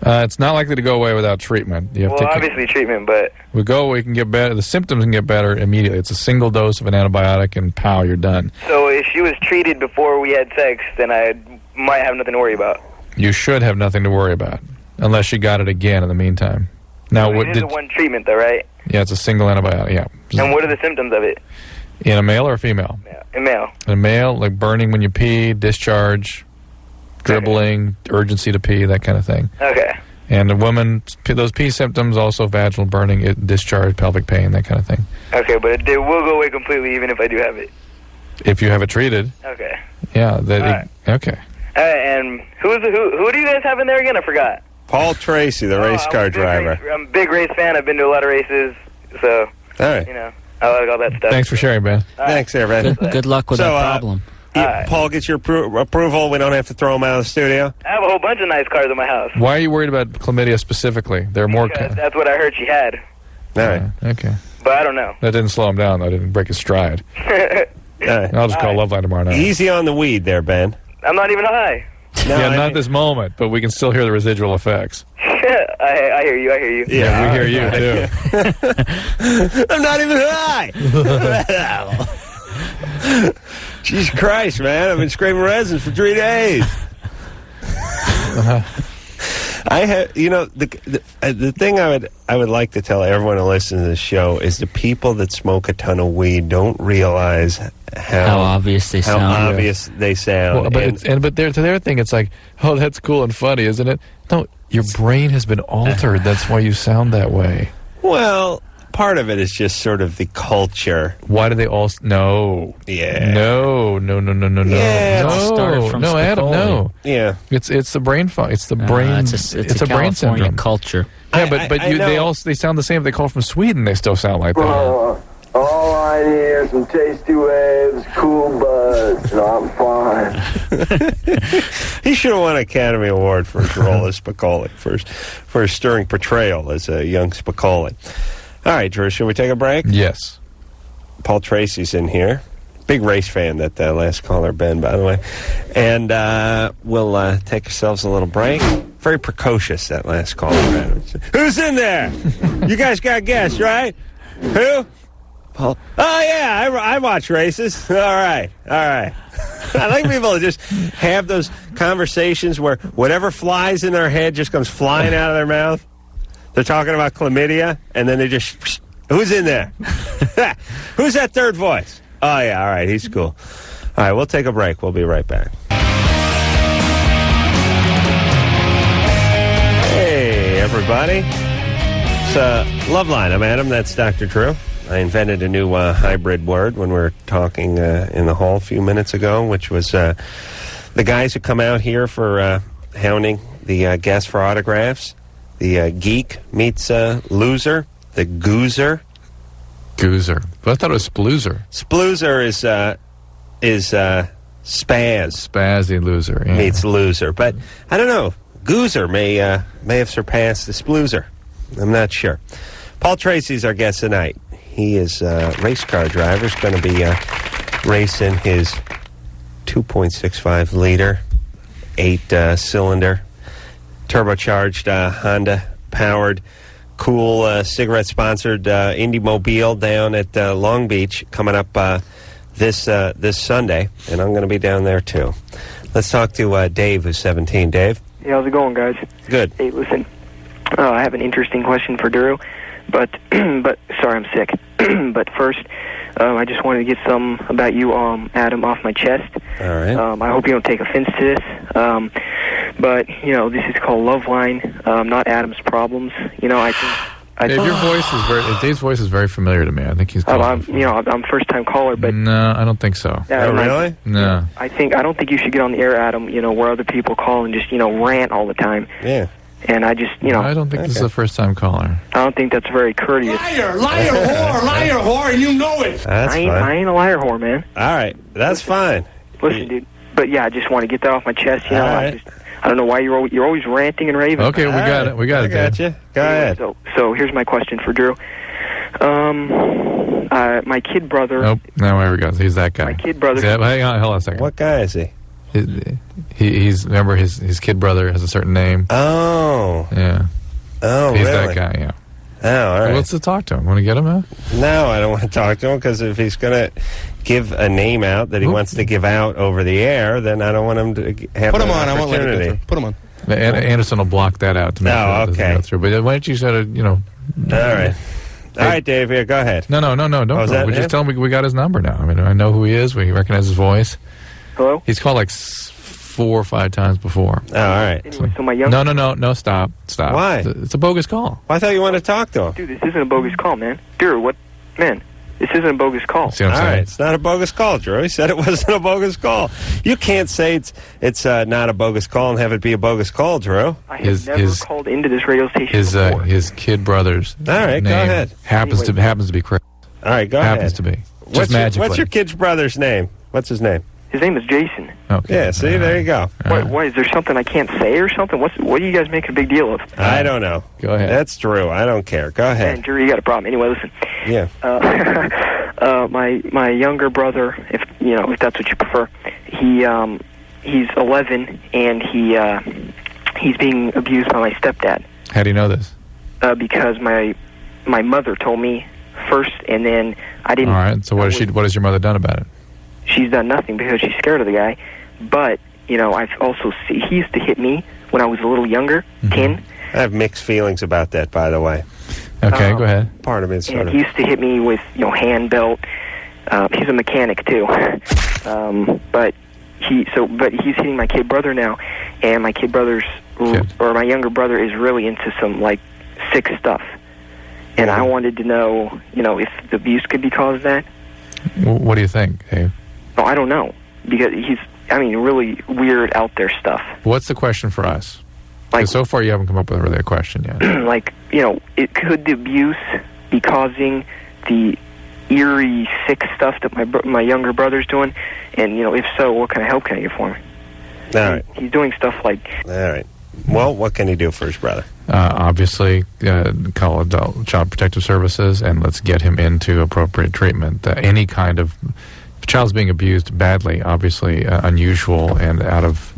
It's not likely to go away without treatment. You have obviously treatment, but... We can get better. The symptoms can get better immediately. It's a single dose of an antibiotic, and pow, you're done. So if she was treated before we had sex, then I might have nothing to worry about. You should have nothing to worry about, unless she got it again in the meantime. Now, it is a one treatment, though, right? Yeah, it's a single antibiotic, yeah. And what are the symptoms of it? In a male or a female? A male. A male, like burning when you pee, discharge, dribbling, urgency to pee, that kind of thing. Okay. And a woman, those pee symptoms, also vaginal burning, discharge, pelvic pain, that kind of thing. Okay, but it will go away completely even if I do have it. If you have it treated. Okay. Yeah. All Okay. right, and who do you guys have in there again? I forgot. Paul Tracy, the race car driver. I'm a big race fan. I've been to a lot of races, so all right. I like all that stuff. Thanks for sharing, Ben. Thanks, there, Ben. Good luck with that problem. Paul gets your approval. We don't have to throw him out of the studio. I have a whole bunch of nice cars in my house. Why are you worried about chlamydia specifically? There are more. That's what I heard she had. All right. Okay. But I don't know. That didn't slow him down, though. Didn't break his stride. I'll just call Loveline tomorrow night. Easy on the weed there, Ben. I'm not even high. No, not this moment, but we can still hear the residual effects. I hear you. Yeah, we hear you, too. I'm not even high. Jesus Christ, man. I've been scraping resin for 3 days. I have, the thing I would like to tell everyone who listens to this show is the people that smoke a ton of weed don't realize how obvious they sound. How obvious they sound. Well, but to their thing, it's like, oh, that's cool and funny, isn't it? No, your brain has been altered. That's why you sound that way. Well, part of it is just sort of the culture. Why do they all? No. Yeah. No. Yeah. No, Adam. No. Yeah. It's the brain funk. It's the brain. It's a brain syndrome. Culture. Yeah, but they sound the same. If they call from Sweden, they still sound like that. All I need is some tasty waves, cool buzz, and I'm fine. He should have won an Academy Award for Carolla Spicoli, for his stirring portrayal as a young Spicoli. All right, Drew, should we take a break? Yes. Paul Tracy's in here. Big race fan, that last caller, Ben, by the way. And we'll take ourselves a little break. Very precocious, that last caller. Who's in there? You guys got guests, right? Who? Paul. Oh, yeah, I watch races. All right. I like people to just have those conversations where whatever flies in their head just comes flying out of their mouth. They're talking about chlamydia, and then they just, who's in there? Who's that third voice? Oh, yeah, all right, he's cool. All right, we'll take a break. We'll be right back. Hey, everybody. It's Loveline. I'm Adam. That's Dr. Drew. I invented a new hybrid word when we were talking in the hall a few minutes ago, which was the guys who come out here for hounding the guests for autographs. The geek meets loser, the goozer. Goozer. But I thought it was sploozer. Sploozer is spaz. Spazzy loser. Yeah. Meets loser. But I don't know. Goozer may have surpassed the sploozer. I'm not sure. Paul Tracy's our guest tonight. He is a race car driver. He's going to be racing his 2.65 liter, 8-cylinder, turbocharged Honda-powered, cool cigarette-sponsored Indy Mobile down at Long Beach coming up this Sunday, and I'm going to be down there too. Let's talk to Dave, who's 17. Dave? Hey, how's it going, guys? Good. Hey, listen, I have an interesting question for Drew, but sorry, I'm sick. But first, I just wanted to get some about you, Adam, off my chest. All right. I hope you don't take offense to this. But, this is called Loveline, not Adam's Problems. I think... Dave, Dave's voice is very familiar to me. I think he's called I'm first-time caller, but... No, I don't think so. Really? No. I don't think you should get on the air, Adam, where other people call and just, rant all the time. Yeah. And I just, I don't think this is a first-time caller. I don't think that's very courteous. Liar, whore, and you know it. I ain't a liar whore, man. All right, that's fine. Listen, dude. But yeah, I just want to get that off my chest. All right. I don't know why you're always ranting and raving. Okay, we got it. We got it. Got you. Go ahead. So here's my question for Drew. My kid brother. Nope. No, there we go. He's that guy. My kid brother. Hang on. Hold on a second. What guy is he? Remember his kid brother has a certain name. Oh. Yeah. Oh, he's really? that guy. Yeah. Oh, all right. Well, let's talk to him. Want to get him out? No, I don't want to talk to him because if he's going to give a name out that he wants to give out over the air, then I don't want him to have Put him an on. I won't let it go opportunity. through. Put him on. Anderson will block that out to make sure it doesn't go through. But why don't you sort of, All right. All right, Dave, here, go ahead. No, don't go. We just tell him we got his number now. I mean, I know who he is. We recognize his voice. Hello? He's called like 4 or 5 times before. Oh, all right. Anyway, so my young... No, stop. Why? It's a bogus call. Well, I thought you wanted to talk to him. Dude, this isn't a bogus call, man. Dude, what? Man, this isn't a bogus call. See what I'm All saying? right, it's not a bogus call, Drew. He said it wasn't a bogus call. You can't say it's not a bogus call and have it be a bogus call, Drew. I have never called into this radio station before. His kid brother's All right, go name ahead. happens to be Chris. All right, go happens ahead. to be. Just magically. What's your kid's brother's name? What's his name? His name is Jason. Okay. Yeah, see, there you go. Why, is there something I can't say or something? What do you guys make a big deal of? I don't know. Go ahead. That's Drew. I don't care. Go ahead. Man, Drew, you got a problem. Anyway, listen. Yeah. My younger brother, if that's what you prefer, he's 11 and he's being abused by my stepdad. How do you know this? Because my mother told me first, and then I didn't. All right. So what has your mother done about it? She's done nothing because she's scared of the guy. But I've also he used to hit me when I was a little younger, 10. I have mixed feelings about that, by the way. Okay, go ahead. Part of it's and he used to hit me with hand belt. He's a mechanic too, but he's hitting my kid brother now, and my kid brother's or my younger brother is really into some like sick stuff, and I wanted to know if the abuse could be caused that. What do you think, Dave? No, I don't know because he's really weird out there stuff. What's the question for us? Like, so far you haven't come up with really a question yet. Could the abuse be causing the eerie, sick stuff that my younger brother's doing? And, if so, what kind of help can I get for him? All right. He's doing stuff like... All right. Well, what can he do for his brother? Obviously, call Adult Child Protective Services, and let's get him into appropriate treatment. Any kind of... If a child's being abused badly, obviously unusual and out of...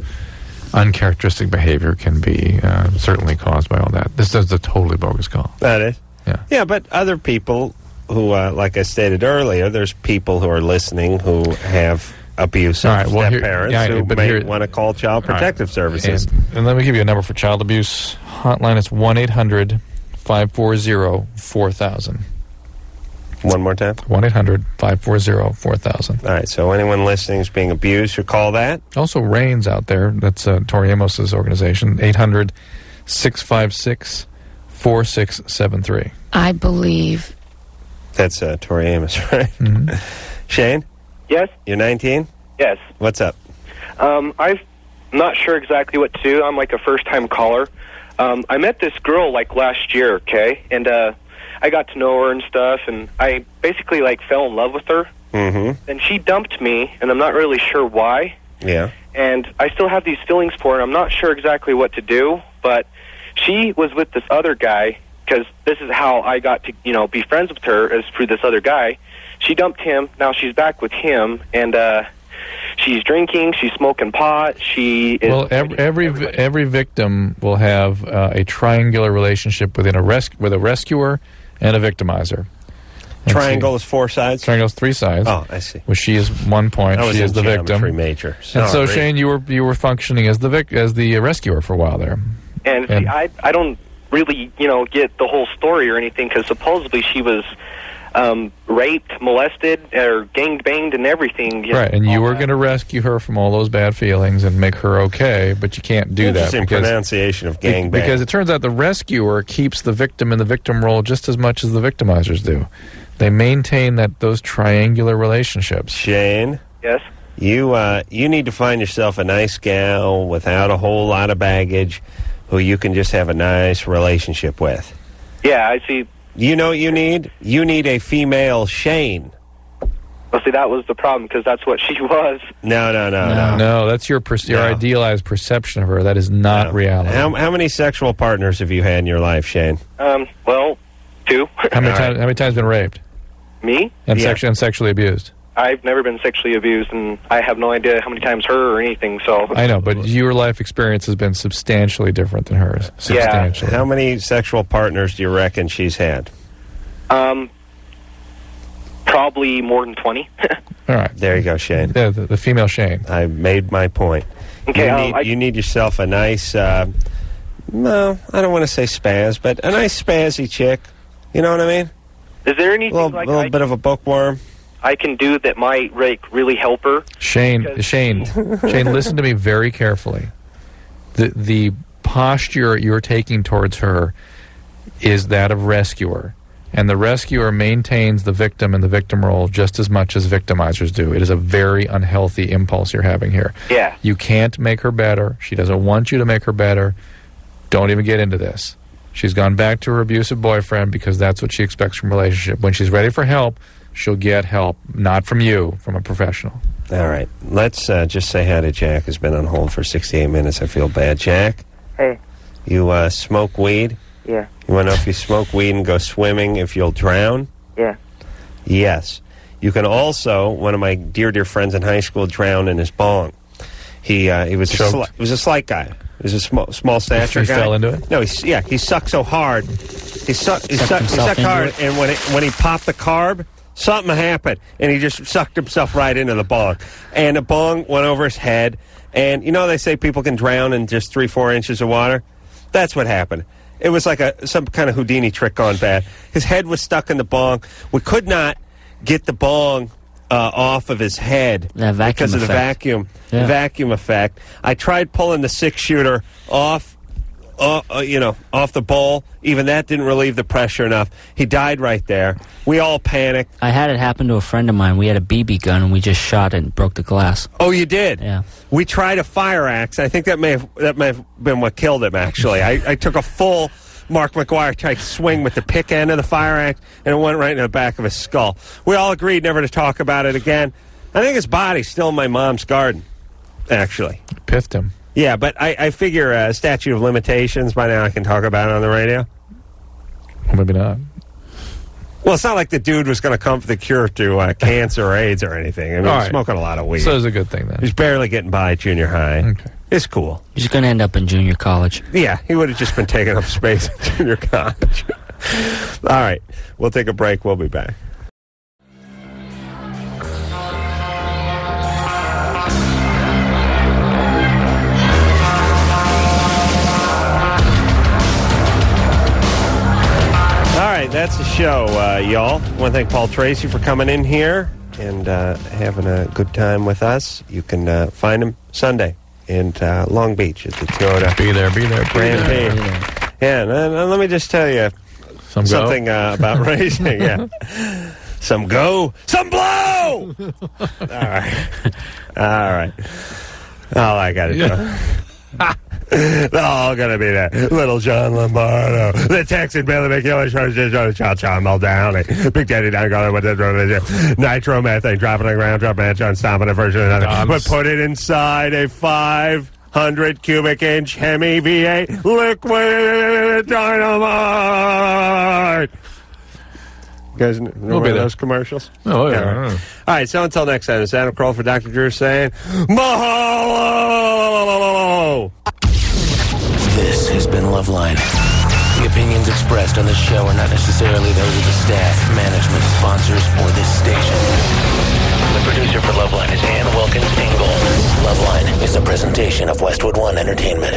uncharacteristic behavior can be certainly caused by all that. This is a totally bogus call. That is? Yeah. Yeah, but other people who, like I stated earlier, there's people who are listening who have abusive step-parents who may want to call Child Protective Services. And let me give you a number for child abuse hotline. It's 1-800-540-4000. One more time? 1-800-540-4000. All right, so anyone listening is being abused should call that. Also, RAIN's out there. That's Tori Amos's organization. 800-656-4673. I believe. That's Tori Amos, right? Mm-hmm. Shane? Yes? You're 19? Yes. What's up? I'm not sure exactly what to do. I'm like a first-time caller. I met this girl like last year, okay? And I got to know her and stuff, and I basically like fell in love with her. Mm-hmm. And she dumped me, and I'm not really sure why. Yeah. And I still have these feelings for her, and I'm not sure exactly what to do, but she was with this other guy, because this is how I got to, be friends with her, is through this other guy. She dumped him, now she's back with him, and she's drinking, she's smoking pot, she is... Well, every victim will have a triangular relationship with a rescuer and a victimizer. Triangle is 4 sides? Triangle is 3 sides. Oh, I see. Well, she is 1 point. She is the victim. Major. And so, Shane, you were functioning as the rescuer for a while there. And see, I don't really, get the whole story or anything, because supposedly she was raped, molested, or gang-banged and everything. Right, and you were going to rescue her from all those bad feelings and make her okay, but you can't do that. Interesting pronunciation of gang-bang. Because it turns out the rescuer keeps the victim in the victim role just as much as the victimizers do. They maintain those triangular relationships. Shane? Yes? You need to find yourself a nice gal without a whole lot of baggage who you can just have a nice relationship with. Yeah, I see. You know what you need? You need a female Shane. Well, see, that was the problem, because that's what she was. No. No, that's your idealized perception of her. That is not reality. How many sexual partners have you had in your life, Shane? Well, 2. How many times been raped? Me? And sexually abused? I've never been sexually abused, and I have no idea how many times her or anything, so... I know, but your life experience has been substantially different than hers. Substantially. Yeah. How many sexual partners do you reckon she's had? Probably more than 20. All right. There you go, Shane. The female Shane. I made my point. Okay, you need yourself a nice, no, I don't want to say spaz, but a nice spazzy chick. You know what I mean? Is there anything a little bit of a bookworm I can do that might really help her? Shane, listen to me very carefully. The posture you're taking towards her is that of rescuer. And the rescuer maintains the victim and the victim role just as much as victimizers do. It is a very unhealthy impulse you're having here. Yeah. You can't make her better. She doesn't want you to make her better. Don't even get into this. She's gone back to her abusive boyfriend because that's what she expects from a relationship. When she's ready for help, she'll get help. Not from you, from a professional. All right. Let's just say hi to Jack, who's been on hold for 68 minutes. I feel bad. Jack? Hey. You smoke weed? Yeah. You want to know if you smoke weed and go swimming, if you'll drown? Yeah. Yes. You can also, one of my dear friends in high school drowned in his bong. He was a slight guy. He was a small stature guy. He fell into it? No, he sucked so hard. He sucked hard, and when he popped the carb, something happened, and he just sucked himself right into the bong. And the bong went over his head, and you know they say people can drown in just 3-4 inches of water? That's what happened. It was like some kind of Houdini trick gone bad. His head was stuck in the bong. We could not get the bong off of his head because of the vacuum effect. I tried pulling the 6-shooter off the bowl. Even that didn't relieve the pressure enough. He died right there. We all panicked. I had it happen to a friend of mine. We had a BB gun, and we just shot it and broke the glass. Oh, you did? Yeah. We tried a fire axe. I think that may have been what killed him, actually. I took a full Mark McGuire type swing with the pick end of the fire axe, and it went right in the back of his skull. We all agreed never to talk about it again. I think his body's still in my mom's garden, actually. Piffed him. Yeah, but I figure statute of limitations, by now I can talk about it on the radio. Well, maybe not. Well, it's not like the dude was going to come for the cure to cancer or AIDS or anything. I mean, he's smoking a lot of weed. So it's a good thing, then. He's barely getting by at junior high. Okay. It's cool. He's going to end up in junior college. Yeah, he would have just been taking up space at junior college. All right, we'll take a break. We'll be back. That's the show, y'all. I want to thank Paul Tracy for coming in here and having a good time with us. You can find him Sunday in Long Beach at the Toyota. Be there. Yeah, and let me just tell you something about racing. Yeah, some go, some blow. All right. All I got to do. They're all going to be there. Little John Lombardo, the Texan Billy McKillin, John Muldowney, Big Daddy Don Garland with the nitromethane, dropping it around, dropping it on stomping a version of that. But put it inside a 500 cubic inch Hemi V8 liquid dynamite. You guys remember those commercials? Oh, yeah. All right, so until next time, it's Adam Carolla for Dr. Drew saying, mahalo! This has been Loveline. The opinions expressed on this show are not necessarily those of the staff, management, sponsors, or this station. The producer for Loveline is Ann Wilkins Ingle. Loveline is a presentation of Westwood One Entertainment.